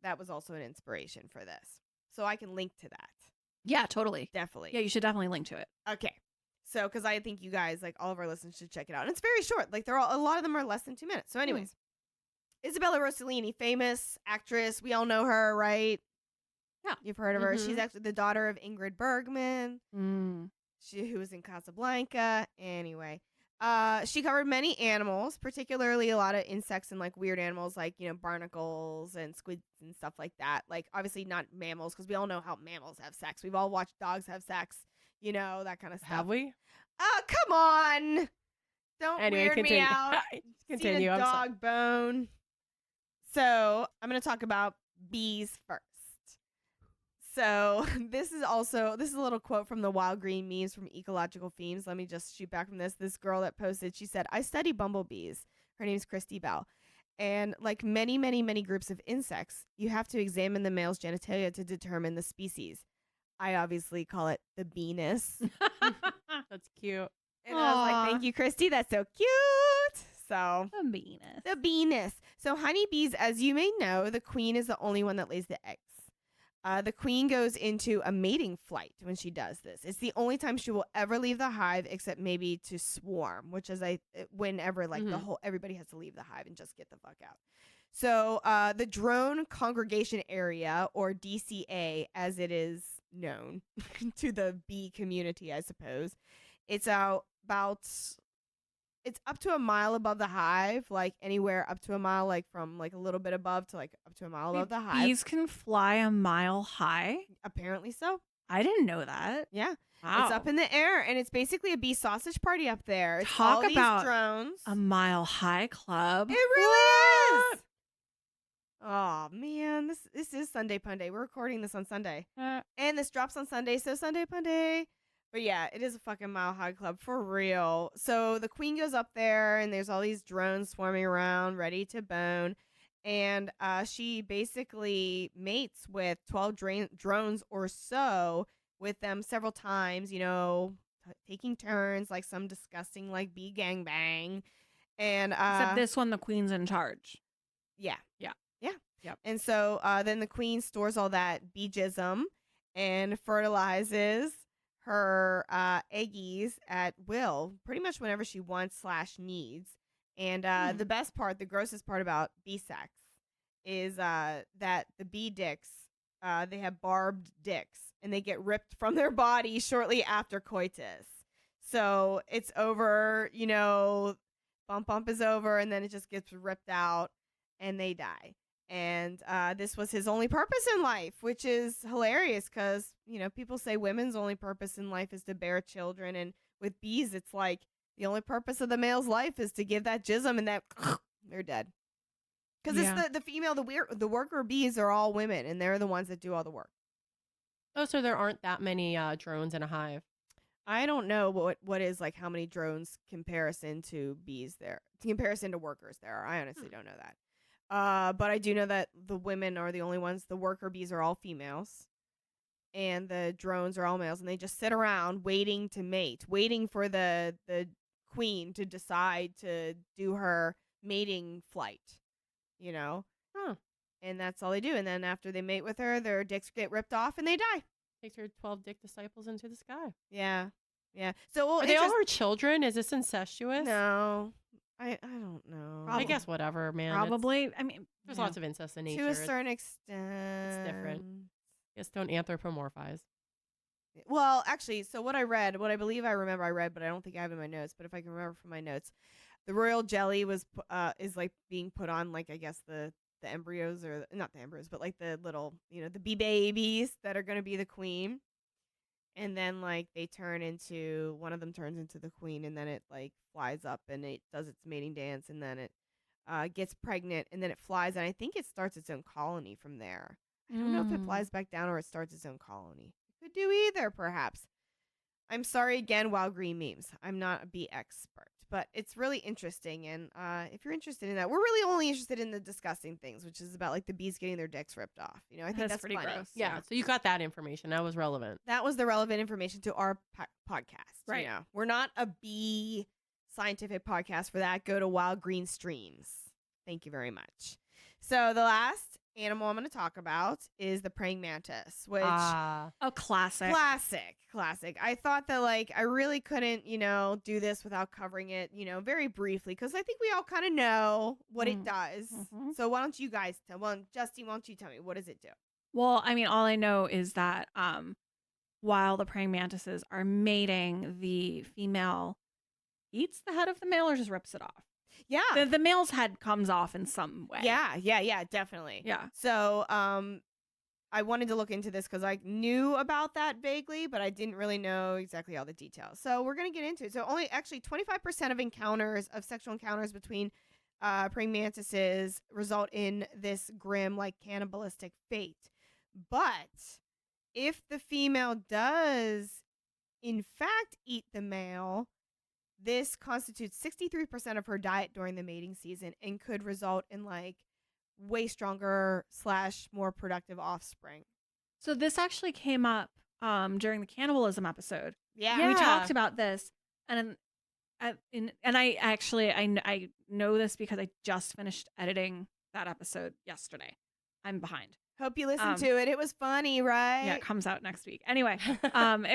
that was also an inspiration for this. So I can link to that. Yeah, totally. Definitely. Yeah, you should definitely link to it. Okay. So cuz I think you guys like all of our listeners should check it out. And it's very short. Like a lot of them are less than 2 minutes. So anyways, Isabella Rossellini, famous actress. We all know her, right? Yeah. You've heard of her. Mhm. She's actually the daughter of Ingrid Bergman. Mm. Who was in Casablanca. Anyway, she covered many animals, particularly a lot of insects and like weird animals like, barnacles and squids and stuff like that. Like obviously not mammals because we all know how mammals have sex. We've all watched dogs have sex, that kind of stuff. Have we? Come on. Don't Anyway, weird continue. me out. Continue. Seen a I'm sorry. dog bone. So I'm going to talk about bees first. So this is a little quote from the Wild Green Memes from Ecological Themes. Let me just shoot back from this. This girl that posted, she said, I study bumblebees. Her name's Christy Bell. And like many, many, many groups of insects, you have to examine the male's genitalia to determine the species. I obviously call it the beenus. That's cute. And I was like, thank you, Christy. That's so cute. So The Venus. the beenus. So honeybees, as you may know, the queen is the only one that lays the eggs. The queen goes into a mating flight when she does this. It's the only time she will ever leave the hive, except maybe to swarm, which is whenever like everybody has to leave the hive and just get the fuck out. So the drone congregation area, or DCA, as it is known to the bee community, I suppose, it's it's up to a mile above the hive, like anywhere up to a mile, like from like a little bit above to like up to a mile above the hive. Bees can fly a mile high? Apparently so. I didn't know that. Yeah. Wow. It's up in the air, and it's basically a bee sausage party up there. It's Talk all these about drones. a mile high club. It really is. Oh man, this is Sunday Punday. We're recording this on Sunday, and this drops on Sunday, so Sunday Punday. But yeah, it is a fucking mile high club for real. So the queen goes up there, and there's all these drones swarming around, ready to bone. And she basically mates with 12 drones or so, with them several times, taking turns, like some disgusting like bee gangbang. And Except this one, the queen's in charge. yeah. Yep. And so then the queen stores all that bee jism and fertilizes her eggies at will, pretty much whenever she wants / needs. And the best part, the grossest part about bee sex is that the bee dicks, they have barbed dicks, and they get ripped from their body shortly after coitus. So it's over, bump is over, and then it just gets ripped out, and they die. And this was his only purpose in life, which is hilarious because, people say women's only purpose in life is to bear children. And with bees, it's like the only purpose of the male's life is to give that jism and that they're dead. Because it's the female, the worker bees are all women, and they're the ones that do all the work. Oh, so there aren't that many drones in a hive. I don't know what is like how many drones comparison to bees there, comparison to workers there are. I honestly don't know that. But I do know that the women are the only ones. The worker bees are all females, and the drones are all males, and they just sit around waiting to mate, waiting for the queen to decide to do her mating flight. Huh. And that's all they do. And then after they mate with her, their dicks get ripped off and they die. Takes her 12 dick disciples into the sky. Yeah. So are they all her children? Is this incestuous? No. I don't know. I guess whatever, man. Probably. There's lots of incest in nature. To a certain extent. It's different. Just don't anthropomorphize. Well, actually, so what I believe I remember I read, but I don't think I have in my notes, but if I can remember from my notes, the royal jelly is like being put on, like, I guess the embryos, or not the embryos, but like the little, the bee babies that are going to be the queen. And then like one of them turns into the queen, and then it like flies up and it does its mating dance, and then it gets pregnant, and then it flies, and I think it starts its own colony from there. I don't know if it flies back down or it starts its own colony. It could do either, perhaps. I'm sorry again, Wild Green Memes. I'm not a bee expert, but it's really interesting. And if you're interested in that, we're really only interested in the disgusting things, which is about like the bees getting their dicks ripped off. I think that's pretty funny. gross. Yeah, so you got that information. That was relevant. That was the relevant information to our podcast. Right. We're not a bee scientific podcast for that. Go to Wild Green Streams. Thank you very much. So the last animal I'm going to talk about is the praying mantis, which a classic. Classic. I thought that like I really couldn't, do this without covering it, very briefly, because I think we all kind of know what it does. Mm-hmm. So why don't you guys Justine, why don't you tell me, what does it do? Well, all I know is that while the praying mantises are mating, the female eats the head of the male or just rips it off. Yeah. The male's head comes off in some way. Yeah, definitely. Yeah. So, I wanted to look into this because I knew about that vaguely, but I didn't really know exactly all the details. So we're going to get into it. So only actually 25% of sexual encounters between praying mantises result in this grim, like, cannibalistic fate. But if the female does, in fact, eat the male, this constitutes 63% of her diet during the mating season and could result in like way stronger / more productive offspring. So this actually came up during the cannibalism episode. Yeah. We talked about this, and I know this because I just finished editing that episode yesterday. I'm behind. Hope you listened to it. It was funny, right? Yeah, it comes out next week. Anyway,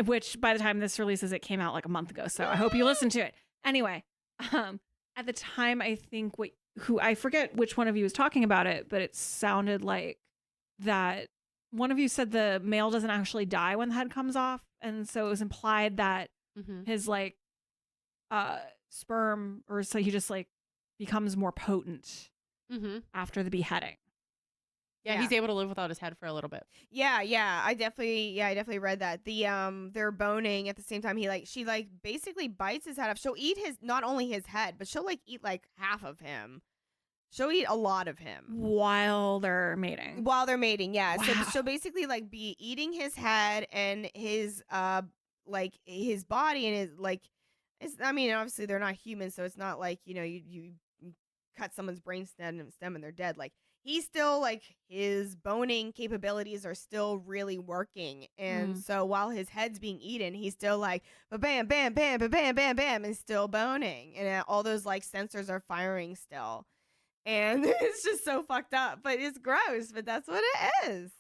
which by the time this releases, it came out like a month ago. So I hope you listen to it. Anyway, at the time, I think I forget which one of you was talking about it, but it sounded like that one of you said the male doesn't actually die when the head comes off. And so it was implied that his like sperm, or so he just like becomes more potent after the beheading. Yeah, he's able to live without his head for a little bit. Yeah, I definitely read that. They're boning at the same time. She basically bites his head off. She'll eat not only his head, but she'll like eat like half of him. She'll eat a lot of him while they're mating. Yeah. Wow. So she'll basically like be eating his head and his like his body and his like. Obviously they're not humans, so it's not like you cut someone's brain stem and they're dead. Like. He's still like his boning capabilities are still really working. And so while his head's being eaten, he's still like, bam, bam, bam, bam, bam, bam, and still boning. And all those like sensors are firing still. And it's just so fucked up, but it's gross, but that's what it is.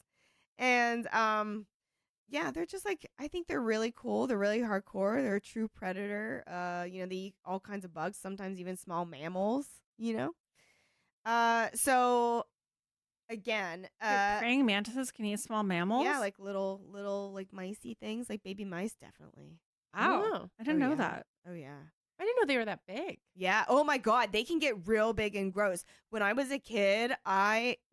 And, they're just like, I think they're really cool. They're really hardcore. They're a true predator. They eat all kinds of bugs, sometimes even small mammals, So again, praying mantises can eat small mammals. Yeah, like little like micey things, like baby mice, definitely. Wow, I didn't know that. Oh yeah. I didn't know they were that big. Yeah. Oh my God. They can get real big and gross. When I was a kid,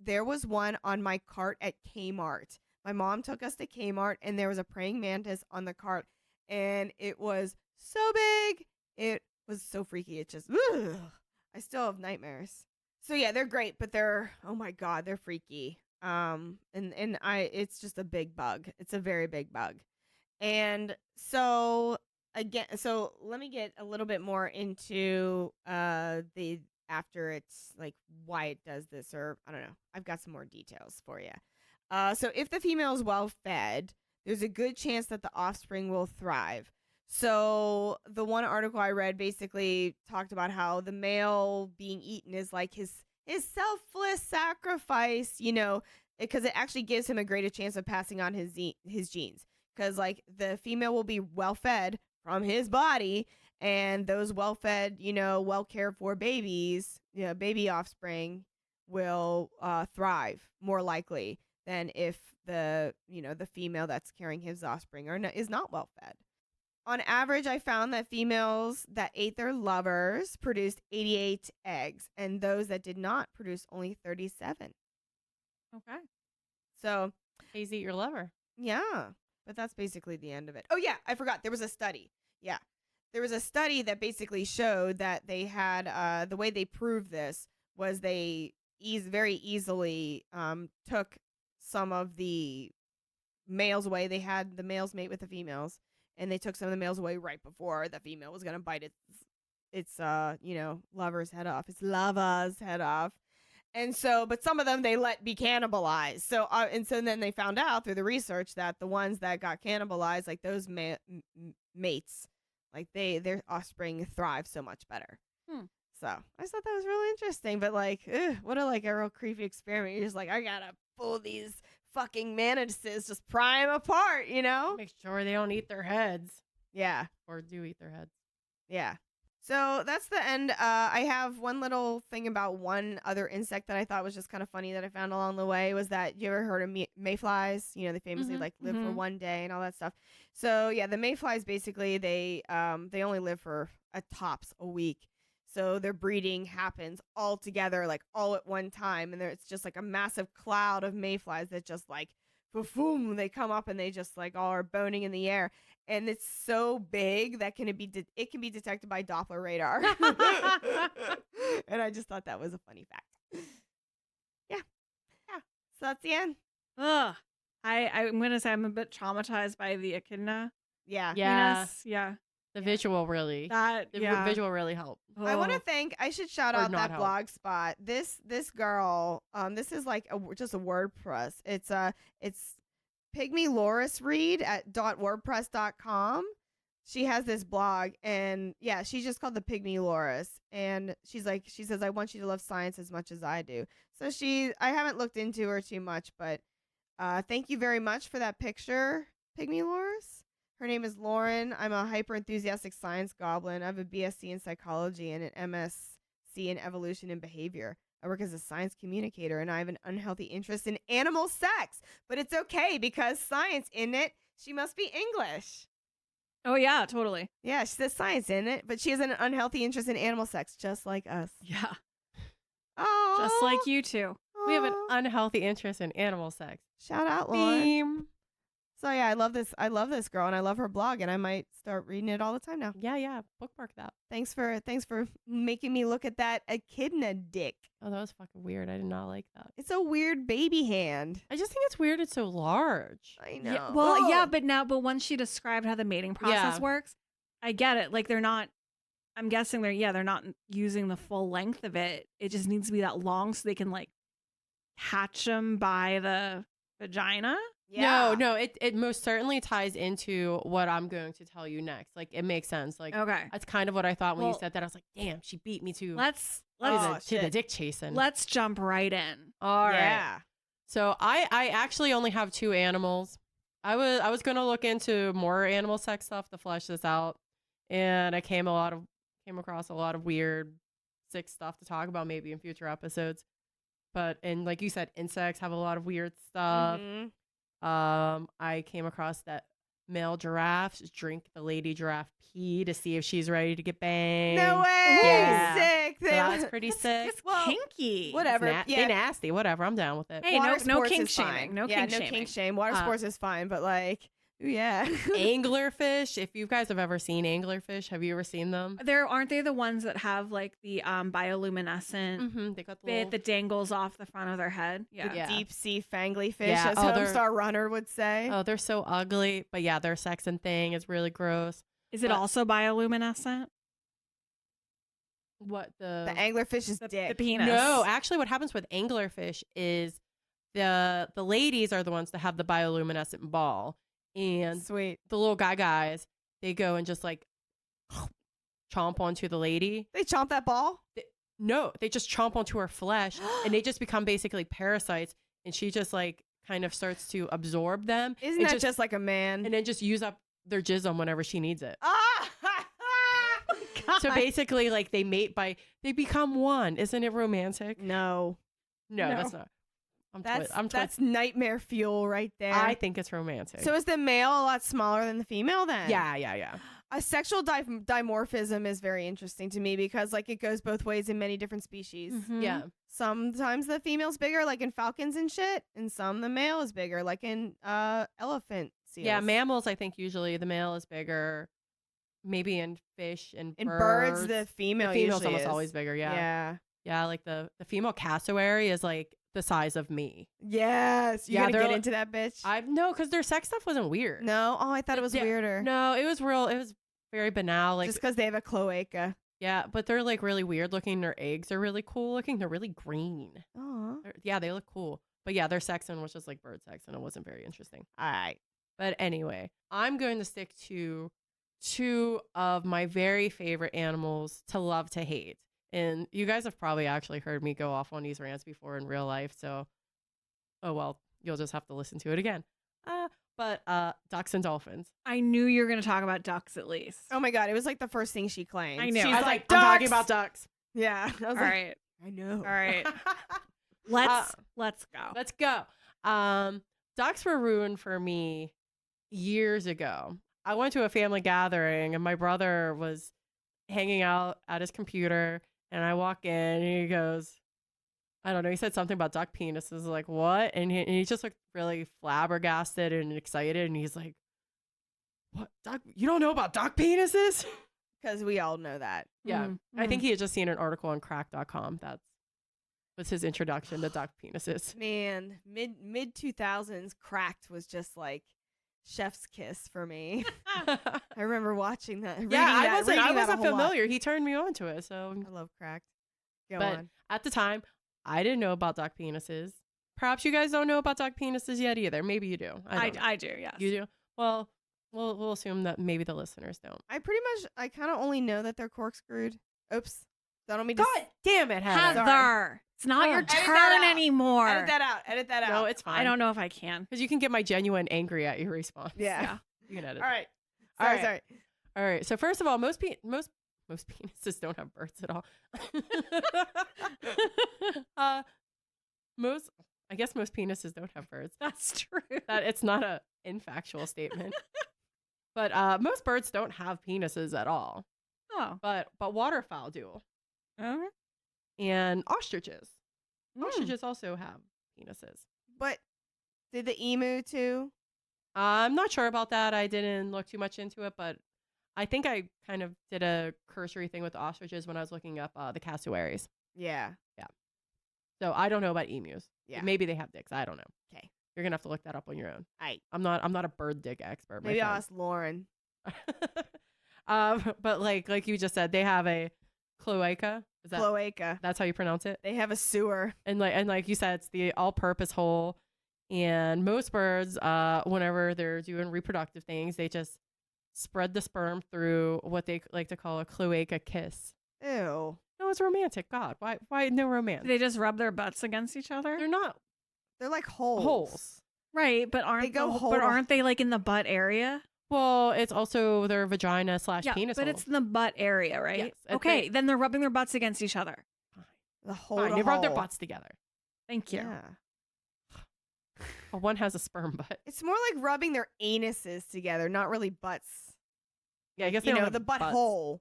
there was one on my cart at Kmart. My mom took us to Kmart and there was a praying mantis on the cart and it was so big. It was so freaky. It just, ugh. I still have nightmares. So yeah, they're great, but oh my God, they're freaky. It's just a big bug. It's a very big bug. And so again, so let me get a little bit more into the after it's like why it does this, or I don't know. I've got some more details for you. So if the female is well fed, there's a good chance that the offspring will thrive. So the one article I read basically talked about how the male being eaten is like his selfless sacrifice, you know, because it actually gives him a greater chance of passing on his genes. Because like the female will be well fed from his body, and those well fed, you know, well cared for babies, you know, baby offspring will thrive more likely than if the female that's carrying his offspring is not well fed. On average, I found that females that ate their lovers produced 88 eggs, and those that did not produced only 37. Okay. So, Please eat your lover. yeah, but that's basically the end of it. Oh, yeah, I forgot. There was a study. Yeah. There was a study that basically showed that they had, the way they proved this was they very easily took some of the males away. They had the males mate with the females, and they took some of the males away right before the female was going to bite its lover's head off. Its lover's head off. And so, but some of them they let be cannibalized. So, so then they found out through the research that the ones that got cannibalized, like those mates, like their offspring thrive so much better. So I just thought that was really interesting. But like, what a real creepy experiment. You're just like, I gotta pull these fucking mantises, just pry them apart, you know? Make sure they don't eat their heads. Yeah. Or do eat their heads. Yeah. So that's the end. I have one little thing about one other insect that I thought was just kind of funny that I found along the way was that you ever heard of mayflies? You know, they famously live for one day and all that stuff. So yeah, the mayflies basically they only live for a tops a week. So their breeding happens all together, like all at one time, and it's just like a massive cloud of mayflies that just like, boom, they come up and they just like all are boning in the air. And it's so big that it can be detected by Doppler radar. And I just thought that was a funny fact. Yeah. So that's the end. Ugh. I'm gonna say I'm a bit traumatized by the echidna. Yeah. Penis. Yeah. The visual really. Visual really helped. I want to I should shout out that blog spot. This girl, this is like just a WordPress. It's Pygmy Loris Reed at .wordpress.com. She has this blog, and yeah, she's just called the Pygmy Loris, and she says, I want you to love science as much as I do. So I haven't looked into her too much, but thank you very much for that picture, Pygmy Loris. Her name is Lauren. I'm a hyper enthusiastic science goblin. I have a BSc in psychology and an MSc in evolution and behavior. I work as a science communicator, and I have an unhealthy interest in animal sex. But it's okay because science in it, she must be English. Oh, yeah, totally. Yeah, she says science in it, but she has an unhealthy interest in animal sex, just like us. Yeah. Oh, just like you two. We have an unhealthy interest in animal sex. Shout out, Lauren. So yeah, I love this girl, and I love her blog, and I might start reading it all the time now. Yeah, bookmark that. Thanks for making me look at that echidna dick. Oh, that was fucking weird. I did not like that. It's a weird baby hand. I just think it's weird it's so large. I know. Yeah, well, yeah, but once she described how the mating process works, I get it. Like I'm guessing they're not using the full length of it. It just needs to be that long so they can like hatch them by the vagina. Yeah. No, it most certainly ties into what I'm going to tell you next. Like, it makes sense. Like, okay, that's kind of what I thought when you said that. I was like, damn, she beat me to the dick chasing. Let's jump right in. All right. Yeah. So I actually only have 2 animals. I was gonna look into more animal sex stuff to flesh this out, and I came across a lot of weird, sick stuff to talk about maybe in future episodes. But and like you said, insects have a lot of weird stuff. Mm-hmm. I came across that male giraffes drink the lady giraffe pee to see if she's ready to get banged. No way. Yeah. Sick. So that's pretty sick. It's kinky. Whatever. They nasty. Whatever. I'm down with it. Hey, Water no sports kink is fine. shaming. No yeah, kink no shaming. kink shame. Water sports is fine, but like, ooh, yeah. Anglerfish. If you guys have ever seen anglerfish, have you ever seen them? Aren't they the ones that have like the bioluminescent Mm-hmm. They got the bit little... that dangles off the front of their head? The Yeah. Yeah. deep sea fangly fish, Yeah. as Oh, they're- Homestar Runner would say. Oh, they're so ugly. But yeah, their sexing thing is really gross. Is it But- also bioluminescent? What The anglerfish is The dick. penis. No, actually, what happens with anglerfish is the ladies are the ones that have the bioluminescent ball, and Sweet. the little guys they go and just like chomp onto the lady. They chomp that ball? No, they just chomp onto her flesh, and they just become basically parasites. And she just like kind of starts to absorb them. Isn't and that just like a man? and then just use up their jism whenever she needs it. Ah! So basically, like they become one. Isn't it romantic? No. No, No. that's not. That's nightmare fuel right there. I think it's romantic. So is the male a lot smaller than the female then? yeah. A sexual dimorphism is very interesting to me because like it goes both ways in many different species. Mhm. Yeah. Sometimes the female's bigger, like in falcons and shit, and some the male is bigger, like in elephant seals. Yeah, mammals, I think usually the male is bigger. Maybe in fish and In birds, the the female's female's almost is. always bigger. Yeah. Yeah. Yeah, like the female cassowary is like the size of me. Yes. You're Yeah, gonna they're get like- into that bitch? No, because their sex stuff wasn't weird. No. Oh, I thought it was Yeah, weirder. No, it was real. It was very banal. Like just because they have a cloaca. yeah, but they're like really weird looking. Their eggs are really cool looking. They're really green. Oh. Yeah, they look cool. But yeah, their sexing was just like bird sex, and it wasn't very interesting. All right. But anyway, I'm going to stick to two of my very favorite animals to love to hate. And you guys have probably actually heard me go off on these rants before in real life. So, oh well, you'll just have to listen to it again. But ducks and dolphins. I knew you were going to talk about ducks at least. Oh my god, it was like the first thing she claimed. I knew. She's I was like, I'm talking "Ducks!" about ducks. Yeah. I was All like, right. I know. All right. Let's go. Let's go. Ducks were ruined for me years ago. I went to a family gathering and my brother was hanging out at his computer and I walk in and he goes, I don't know, he said something about duck penises. Like, what? And he just looked really flabbergasted and excited. And he's like, what? Duck? You don't know about duck penises? Because we all know that. Yeah. Mhm. I think he had just seen an article on crack.com. That was his introduction to duck penises. Man, mid 2000s, Cracked was just like chef's kiss for me. I remember watching that. I wasn't reading that a whole lot. familiar. He turned me on to it. So, I love Cracked. Go but on. at the time, I didn't know about duck penises. Perhaps you guys don't know about duck penises yet either. Maybe you do. I don't know. I do, yes. You do? Well, we'll assume that maybe the listeners don't. I kind of only know that they're corkscrewed. Oops. I don't mean God to. damn it, Heather. Heather, it's not your Edit that turn out. anymore. Edit that out. Edit that out. No, it's fine. I don't know if I can. Because you can get my genuine angry at you response. Yeah. You can edit. All right. All Sorry, right. sorry. All right. So first of all, most penises don't have birds at all. I guess most penises don't have birds. That's true. That it's not a infactual statement. But most birds don't have penises at all. Oh. But waterfowl do. Oh. And ostriches. Mm. Ostriches also have penises. But did the emu too? I'm not sure about that. I didn't look too much into it, but I think I kind of did a cursory thing with the ostriches when I was looking up the cassowaries. Yeah. So I don't know about emus. Yeah. Maybe they have dicks. I don't know. 'Kay. You're gonna have to look that up on your own. Aight. I'm not a bird dick expert. Maybe I'll ask Lauren. But like you just said, they have a cloaca. Is that Cloaca. that's how you pronounce it? They have a sewer. And like you said, it's the all-purpose hole. And most birds, whenever they're doing reproductive things, they just spread the sperm through what they like to call a cloaca kiss. Ew. No, it's romantic. God, why no romance? Do they just rub their butts against each other? They're not They're like holes. holes. Right, but aren't they like in the butt area? Well, it's also their vagina / Yeah, penis but hole. it's in the butt area, right? Yes, it's Okay, then they're rubbing their butts against each other. The hole. Fine, to they rub their hole. butts together. Thank you. Yeah. one has a sperm butt. It's more like rubbing their anuses together, not really butts. Yeah, I guess they You don't know, have the butts. butthole.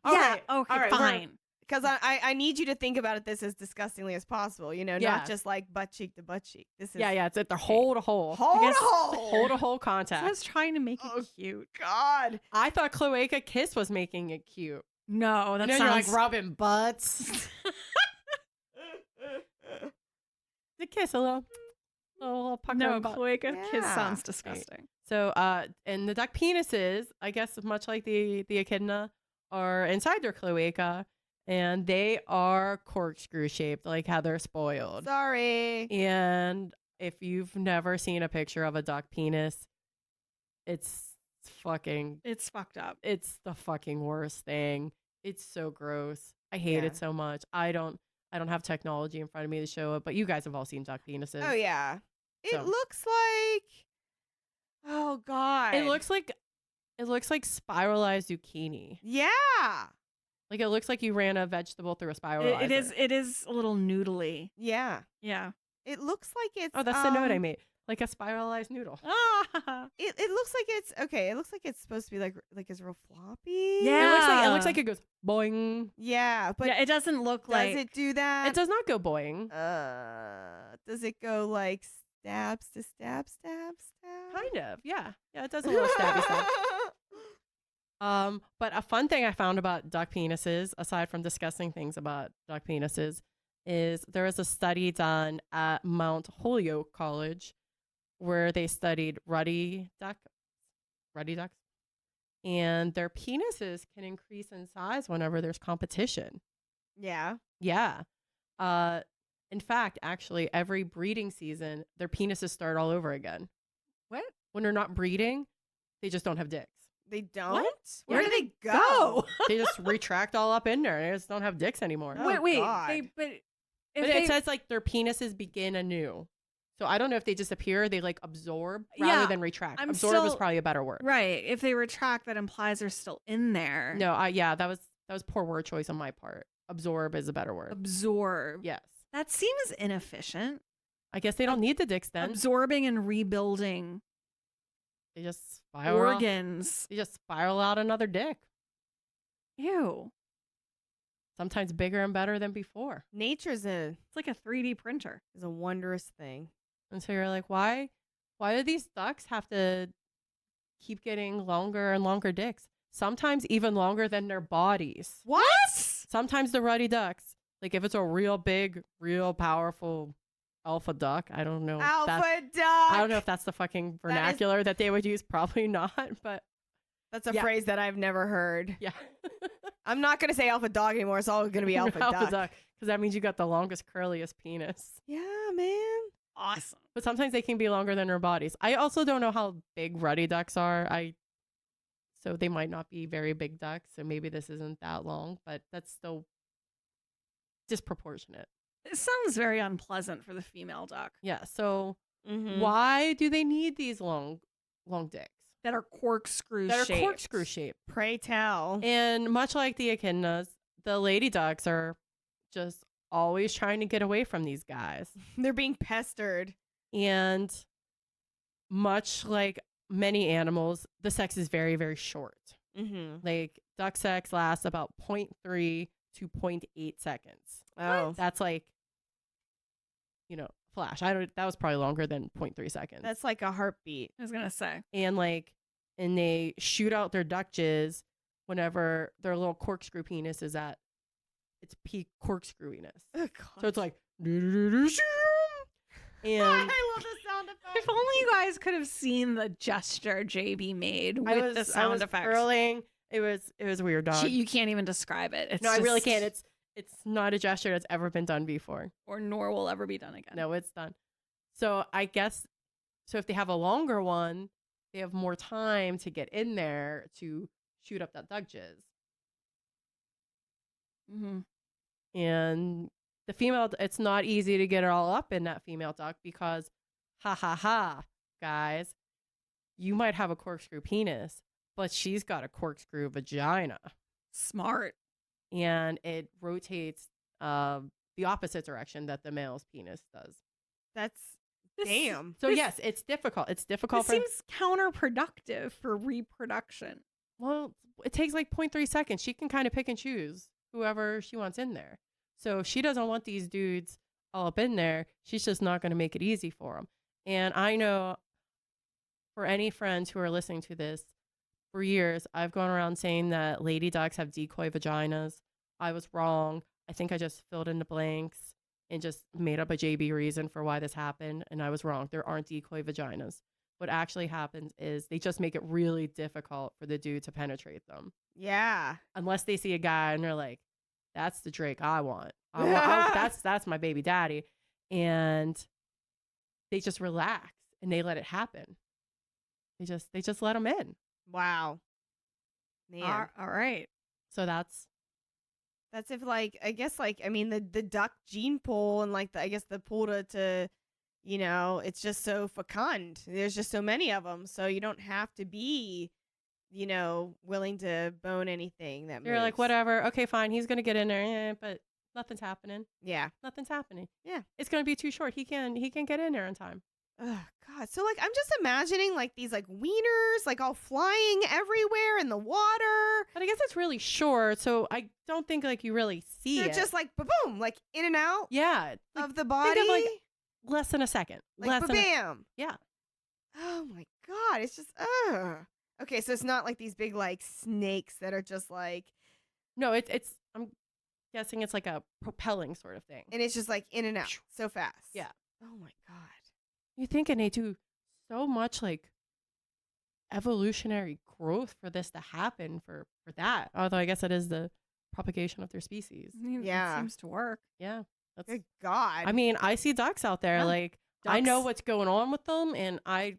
All yeah. right, Okay. all right, Fine. Because I need you to think about this as disgustingly as possible. You know, Yeah. not just like butt cheek to butt cheek. This is Yeah, it's at the hole to hole. hole to guess- hole. Hole to hole So contact. I was trying to make Oh, it cute. God. I thought cloaca kiss was making it cute. No, that You know, sounds you're like rubbing butts. The kiss, a little pucker. no butt. cloaca kiss Yeah. sounds disgusting. So, and the duck penises, I guess, much like the echidna, are inside their cloaca, and they are corkscrew shaped, like how they're spoiled. Sorry. And if you've never seen a picture of a duck penis, it's Fucked up. it's the fucking worst thing. It's so gross. I hate Yeah. it so much. I don't have technology in front of me to show it, but you guys have all seen duck penises. Oh, yeah. It So- looks like. Oh, God. It looks like spiralized zucchini. Yeah. Like it looks like you ran a vegetable through a spiralizer. It is a little noodly. Yeah. Yeah. It looks like it's. Oh, that's the note I made. Like a spiralized noodle. Ah. It looks like it's okay. It looks like it's supposed to be like it's real floppy. Yeah. It looks like it goes boing. Yeah, but yeah, it doesn't look does like it do that? It does not go boing. Does it go like stabs to stab? Kind of. Yeah. Yeah, it does a little stabby stab. But a fun thing I found about duck penises, aside from discussing things about duck penises, is there was a study done at Mount Holyoke College where they studied ruddy ducks, and their penises can increase in size whenever there's competition. Yeah. Yeah. In fact, actually, every breeding season, their penises start all over again. What? When they're not breeding, they just don't have dicks. They don't. What? Where do they go? They just retract all up in there. They just don't have dicks anymore. Oh, wait, God. but But if it says like their penises begin anew. So I don't know if they disappear, they like absorb rather Yeah, than retract. I'm Absorb is still- probably a better word. right, if they retract, that implies they're still in there. No, that was poor word choice on my part. Absorb is a better word. Absorb. Yes. That seems inefficient. I guess they don't need the dicks then. Absorbing and rebuilding They just spiral. organs. They just spiral out another dick. Ew. Sometimes bigger and better than before. Nature's It's like a 3D printer. is a wondrous thing. And so you're like, why do these ducks have to keep getting longer and longer dicks? Sometimes even longer than their bodies. What? Sometimes the ruddy ducks, like if it's a real big, real powerful alpha duck, I don't know. if Alpha that's- duck. I don't know if that's the fucking vernacular that they would use. Probably not, but That's a Yeah. phrase that I've never heard. yeah. I'm not gonna say alpha dog anymore. It's all gonna be alpha, duck. Because that means you got the longest, curliest penis. Yeah, man. Awesome. But sometimes they can be longer than their bodies. I also don't know how big ruddy ducks are. So they might not be very big ducks. So maybe this isn't that long, but that's still disproportionate. It sounds very unpleasant for the female duck Yeah. So Mm-hmm. why do they need these long dicks that are corkscrew that are shaped. corkscrew shaped? Pray tell. And much like the echidnas, the lady ducks are just always trying to get away from these guys. They're being pestered. And much like many animals, the sex is very, very short. Mm-hmm. Like duck sex lasts about 0.3 to 0.8 seconds. Oh, That's like, flash. That was probably longer than 0.3 seconds. that's like a heartbeat. I was gonna say. And they shoot out their duck jizz whenever their little corkscrew penis is at its peak corkscrewiness. Oh, God. So it's like, and I love the sound effect. If only you guys could have seen the gesture JB made with the sound effects. Scrolling. It was weird, dog. You can't even describe it. It's No, I really just- can't. It's not a gesture that's ever been done before. or nor will ever be done again. No, it's done. So I guess, if they have a longer one, they have more time to get in there to shoot up that duck jizz. Mm-hmm. And the female, it's not easy to get it all up in that female duck because, guys, you might have a corkscrew penis, but she's got a corkscrew vagina. Smart. And it rotates the opposite direction that the male's penis does. That's Damn. So yes, it's difficult. It's difficult This seems counterproductive for reproduction. Well, it takes like 0.3 seconds. She can kind of pick and choose whoever she wants in there. So if she doesn't want these dudes all up in there, she's just not going to make it easy for them. And I know for any friends who are listening to this, for years, I've gone around saying that lady ducks have decoy vaginas. I was wrong. I think I just filled in the blanks and just made up a JB reason for why this happened. And I was wrong. There aren't decoy vaginas. What actually happens is they just make it really difficult for the dude to penetrate them. Yeah. Unless they see a guy and they're like, that's the Drake I want. That's my baby daddy. And they just relax and they let it happen. They just let them in. Wow. Man. All right. So that's if like, I guess like, I mean the duck gene pool and like I guess the pool to you know, it's just so fecund. There's just so many of them. So you don't have to be, you know, willing to bone anything that you're like, moves. whatever. Okay, fine. He's going to get in there, but nothing's happening. Yeah. Nothing's happening. Yeah. It's going to be too short. He can get in there in time. Oh God. So like I'm just imagining like these like wieners like all flying everywhere in the water. But I guess it's really short, so I don't think like you really see They're it. just like boom, like in and out yeah, like, of the body. think of like less than a second. like less than bam. yeah. Oh my God. It's just okay, so it's not like these big like snakes that are just like No, it's I'm guessing it's like a propelling sort of thing. and it's just like in and out so fast. Yeah. Oh my God. You think and they do so much like evolutionary growth for this to happen for that. Although I guess it is the propagation of their species. Yeah. It seems to work. Yeah. That's Good God. I mean, I see ducks out there. Yeah. Like I know Ducks. what's going on with them and I'm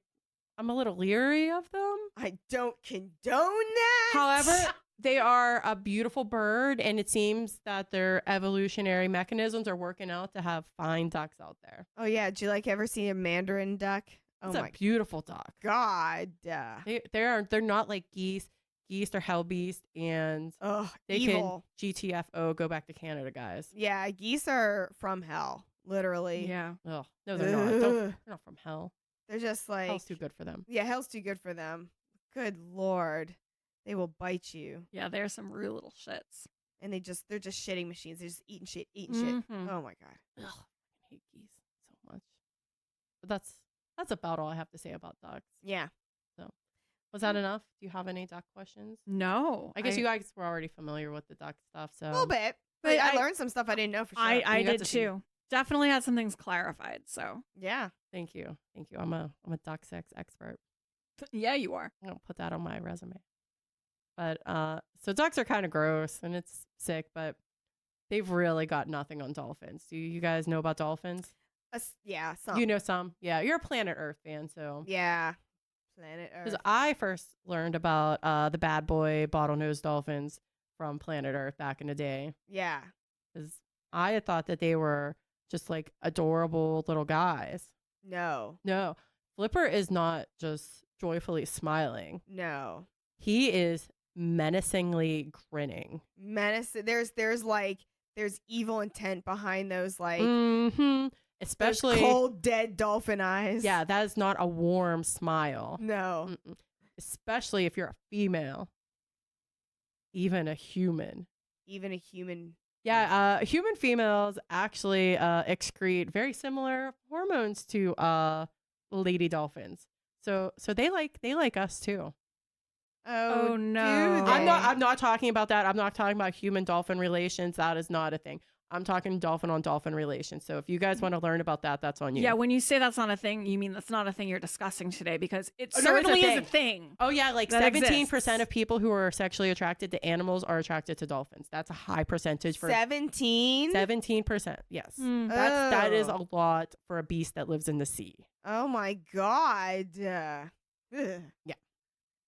a little leery of them. I don't condone that. However, they are a beautiful bird, and it seems that their evolutionary mechanisms are working out to have fine ducks out there. Oh yeah, did you like ever see a mandarin duck? Oh It's my a beautiful duck. God. They're not like geese. Geese are hell beast, and Oh, they evil. can GTFO go back to Canada, guys. Yeah, geese are from hell, literally. Yeah. Oh no, they're not. They're not from hell. They're just like Hell's too good for them. Yeah, hell's too good for them. Good Lord. They will bite you. Yeah, they're some real little shits. And they're just shitting machines. They're just eating shit. Mhm. Oh my God. Ugh, I hate geese so much. But that's about all I have to say about ducks. Yeah. Was that enough? Do you have any duck questions? No. I guess you guys were already familiar with the duck stuff, so A little bit. But But I I- learned some stuff I didn't know for sure. I You got did to see. too. Definitely had some things clarified. So yeah. Thank you. I'm a duck sex expert. yeah, you are. I'm gonna put that on my resume. But so ducks are kind of gross and it's sick, but they've really got nothing on dolphins. Do you guys know about dolphins? Yeah. Some. You know some. Yeah, you're a Planet Earth fan, so Yeah. Planet because Earth. I first learned about the bad boy bottlenose dolphins from Planet Earth back in the day. Yeah. Because I had thought that they were just like adorable little guys. No. No, Flipper is not just joyfully smiling. No. He is menacingly grinning. Menace. There's evil intent behind those like Mm-hmm. those Especially cold dead dolphin eyes. yeah, that is not a warm smile. No. Mm-mm. Especially if you're a female, even a human. Even a human. Yeah, human females actually excrete very similar hormones to lady dolphins. So they like us too. Oh, no. do they? I'm not talking about that. I'm not talking about human dolphin relations. That is not a thing. I'm talking dolphin on dolphin relations. So if you guys want to learn about that, that's on you. Yeah, when you say that's not a thing, you mean that's not a thing you're discussing today because it Oh, no, it's a certainly is a thing. thing. Oh yeah, like That 17% exists. of people who are sexually attracted to animals are attracted to dolphins. That's a high percentage for 17. 17%. Yes. Mm. That is Oh. a lot for a beast that lives in the sea. Oh my God. Ugh. Yeah.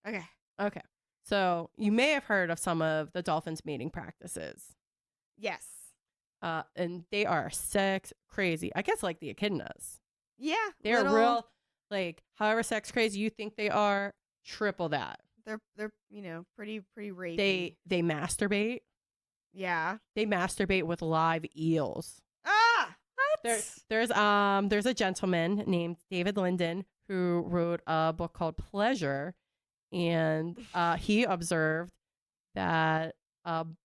Okay. Okay. So you may have heard of some of the dolphins' mating practices. Yes. And they are sex crazy. I guess like the echidnas. Yeah. They're little- real, like, however sex crazy you think they are, triple that. They're pretty rapey. They masturbate. Yeah. They masturbate with live eels. Ah. What? There's a gentleman named David Linden who wrote a book called Pleasure, and he observed that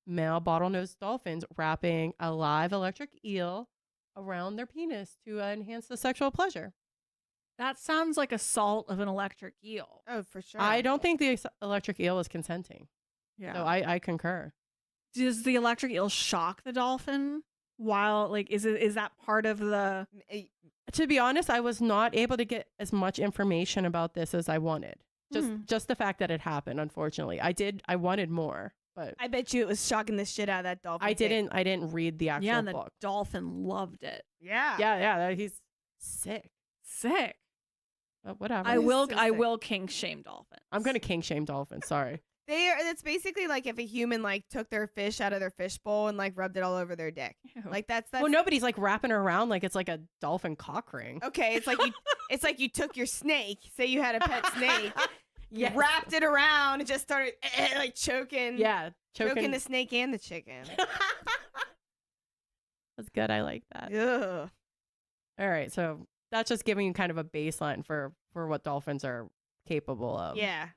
male bottlenose dolphins wrapping a live electric eel around their penis to enhance the sexual pleasure. That sounds like assault of an electric eel. Oh, for sure. I don't think the electric eel is consenting. Yeah. So I concur. Does the electric eel shock the dolphin? While is that part of the? To be honest, I was not able to get as much information about this as I wanted. Just the fact that it happened. Unfortunately, I wanted more, but I bet you it was shocking the shit out of that dolphin. I didn't read the actual the book. dolphin loved it. Yeah. Yeah. He's sick. Whatever. I will kink shame dolphins. I'm gonna kink shame dolphins. Sorry. It's basically like if a human took their fish out of their fish bowl and rubbed it all over their dick. Ew. That's well, nobody's wrapping around like it's like a dolphin cock ring. Okay, it's like you took your snake. Say you had a pet snake. You wrapped it around and just started choking. Yeah, choking the snake and the chicken. That's good. I like that. Ugh. All right, so that's just giving you kind of a baseline for what dolphins are capable of. Yeah.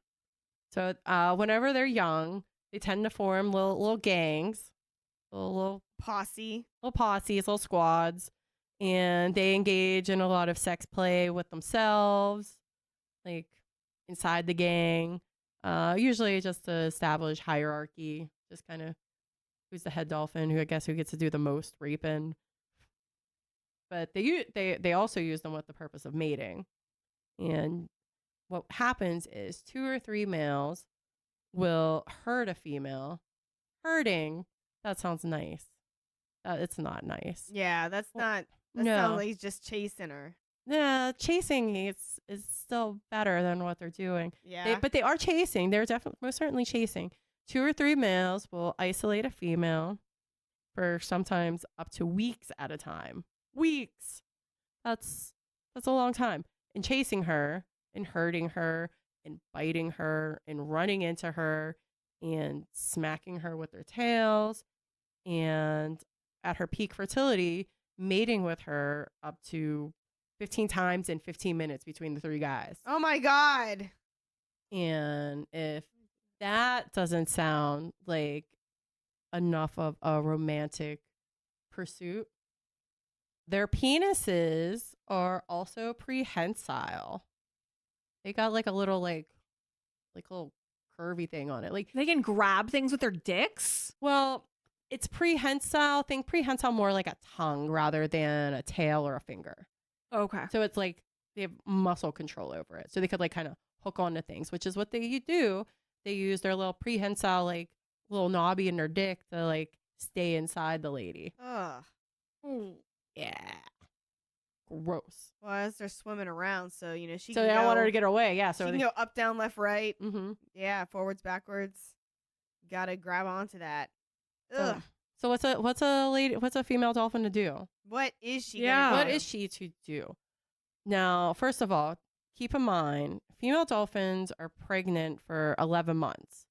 So whenever they're young, they tend to form little gangs, little posses, little squads, and they engage in a lot of sex play with themselves, like inside the gang, usually just to establish hierarchy, just kind of who's the head dolphin, who gets to do the most raping. But they also use them with the purpose of mating. And what happens is 2 or 3 males will herd a female. Herding, that sounds nice. It's not nice. Yeah, that sounds like he's just chasing her. Yeah, chasing is still better than what they're doing. Yeah. But they are chasing. They're definitely most certainly chasing. 2 or 3 males will isolate a female for sometimes up to weeks at a time. Weeks. That's a long time. And chasing her and hurting her and biting her and running into her and smacking her with their tails, and at her peak fertility, mating with her up to 15 times in 15 minutes between the 3 guys. Oh my God. And if that doesn't sound like enough of a romantic pursuit, their penises are also prehensile. They got a little little curvy thing on it. They can grab things with their dicks? Well, it's prehensile. Think prehensile more like a tongue rather than a tail or a finger. Okay. So it's they have muscle control over it. So they could kind of hook onto things, which is what they do. They use their little prehensile little knobby in their dick to stay inside the lady. Ugh. Yeah. Gross. Well, as they're swimming around, so she. So can they don't go, want her to get away. Yeah. So So she can go up, down, left, right. Mm-hmm. Yeah, forwards, backwards. Gotta grab onto that. Ugh. So what's a female dolphin to do? What is she? Yeah. What is she to do? Now, first of all, keep in mind, female dolphins are pregnant for 11 months.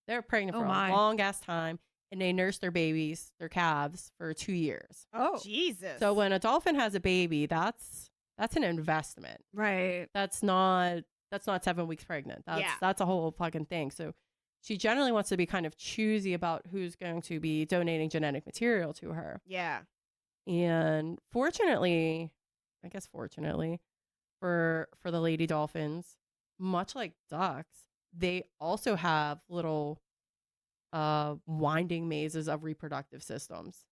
They're pregnant for a long ass time, and they nurse their babies, their calves, for 2 years. Oh, Jesus. So when a dolphin has a baby, that's an investment. right. That's not 7 weeks pregnant. That's a whole fucking thing. So she generally wants to be kind of choosy about who's going to be donating genetic material to her. Yeah. And fortunately for the lady dolphins, much like ducks, they also have little winding mazes of reproductive systems.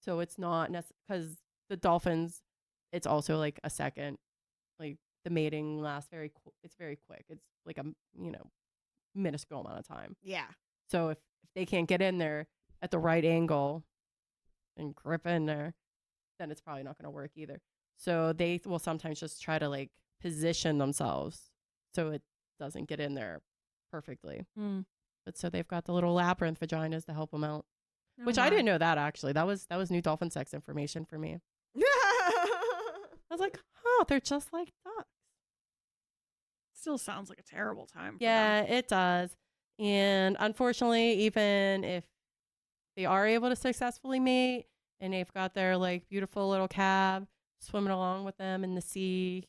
So it's not because the dolphins, it's also a second, the mating lasts it's very quick. It's a minuscule amount of time. Yeah. So if they can't get in there at the right angle and grip in there, then it's probably not going to work either. So they will sometimes just try to position themselves so it doesn't get in there perfectly. But so they've got the little labyrinth vaginas to help them out, which I didn't know that actually. That was new dolphin sex information for me. I was like, oh, they're just like ducks. Still sounds like a terrible time. Yeah, it does. And unfortunately, even if they are able to successfully mate, and they've got their like beautiful little cab swimming along with them in the sea.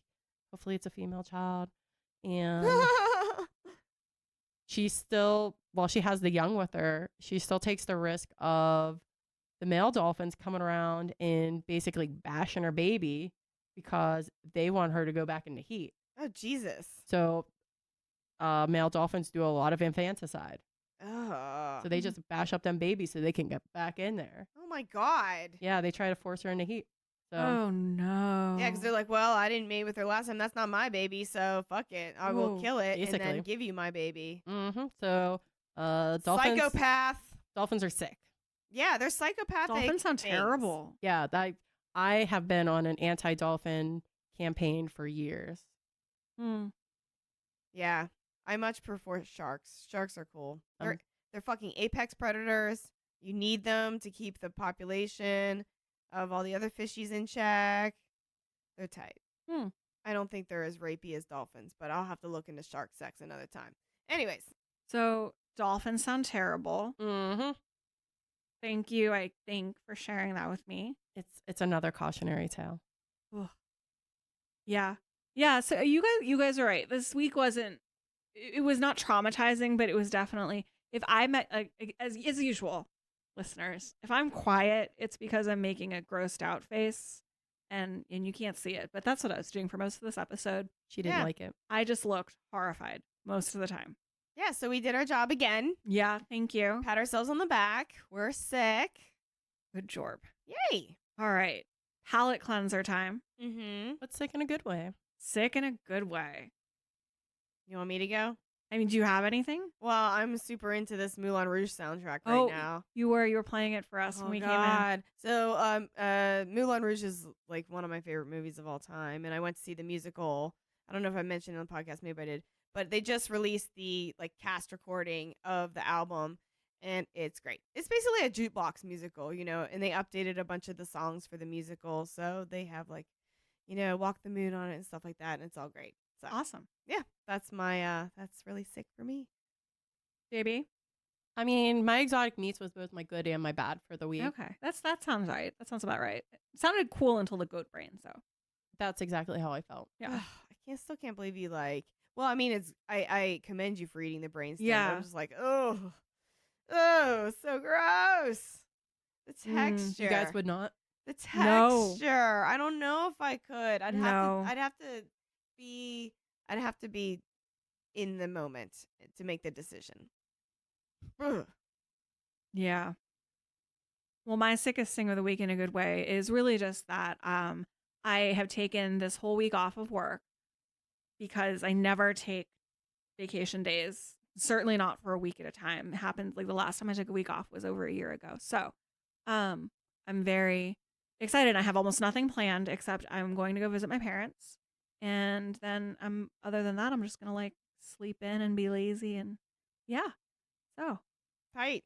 Hopefully it's a female child. And she still, while she has the young with her, she still takes the risk of the male dolphins coming around and basically bashing her baby because they want her to go back into heat. Oh, Jesus. So male dolphins do a lot of infanticide. Oh. So they just bash up them babies so they can get back in there. Oh, my God. Yeah, they try to force her into heat. So Oh, no. Yeah, because they're like, well, I didn't mate with her last time. That's not my baby, so fuck it. I will kill it and basically. then give you my baby. So dolphins, Psychopath. dolphins are sick. Yeah, they're psychopathic. Dolphins sound things. terrible. Yeah, I have been on an anti-dolphin campaign for years. Yeah, I much prefer sharks. Sharks are cool. They're fucking apex predators. You need them to keep the population of all the other fishies in check. They're tight. I don't think they're as rapey as dolphins, but I'll have to look into shark sex another time. Anyways. So dolphins sound terrible. Mm-hmm. Thank you, I think, for sharing that with me. It's another cautionary tale. Ugh. Yeah. Yeah, so you guys are right. This week it was not traumatizing, but it was definitely, if I met, as usual, listeners, if I'm quiet, it's because I'm making a grossed out face and you can't see it, but that's what I was doing for most of this episode. She didn't like it. I just looked horrified most of the time. Yeah, so we did our job again. Yeah, thank you. Pat ourselves on the back. We're sick. Good job. Yay. All right. Palate cleanser time. Mm-hmm. But sick in a good way. Sick in a good way. You want me to go? I mean, do you have anything? Well, I'm super into this Moulin Rouge soundtrack right now. You were playing it for us when we came in. So, Moulin Rouge is like one of my favorite movies of all time, and I went to see the musical. I don't know if I mentioned it on the podcast, maybe I did, but they just released the like cast recording of the album, and it's great. It's basically a jukebox musical, you know, and they updated a bunch of the songs for the musical, so they have like, you know, Walk the Moon on it and stuff like that, and it's all great. So, Awesome. yeah, that's my that's really sick for me. JB? I mean, my exotic meats was both my good and my bad for the week. Okay. That sounds right. That sounds about right. It sounded cool until the goat brain, so. That's exactly how I felt. Yeah. I still can't believe you like. Well, I mean, I commend you for eating the brainstem. Yeah. I'm just like, oh, so gross. The texture. You guys would not? The texture. No. I don't know if I could. I'd have to be in the moment to make the decision. Ugh. Yeah. Well, my sickest thing of the week in a good way is really just that I have taken this whole week off of work because I never take vacation days, certainly not for a week at a time. It happened like the last time I took a week off was over a year ago. So I'm very excited. I have almost nothing planned except I'm going to go visit my parents. And then other than that, I'm just going to like sleep in and be lazy. And yeah. So Tight.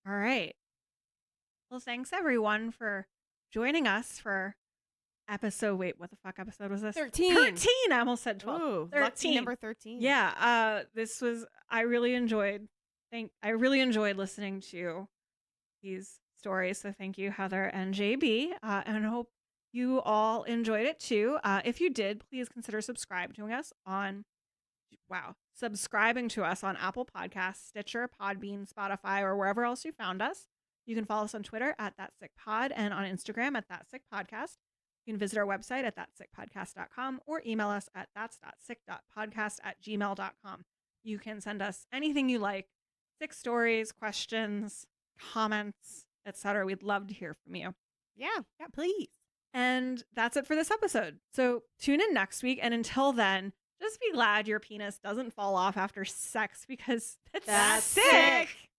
All right. Well, thanks everyone for joining us for episode. Wait, what the fuck episode was this? 13. 13. I almost said 12. Ooh, 13. lucky number 13. Yeah. This was. I really enjoyed listening to these stories. So thank you, Heather and JB. And I hope you all enjoyed it too. If you did, please consider subscribing to us on Apple Podcasts, Stitcher, Podbean, Spotify, or wherever else you found us. You can follow us on Twitter at ThatSickPod and on Instagram at ThatSickPodcast. You can visit our website at thatsickpodcast.com or email us at thats.sick.podcast@gmail.com. You can send us anything you like, sick stories, questions, comments, etc. We'd love to hear from you. Yeah, Please. And that's it for this episode. So tune in next week. And until then, just be glad your penis doesn't fall off after sex because that's sick.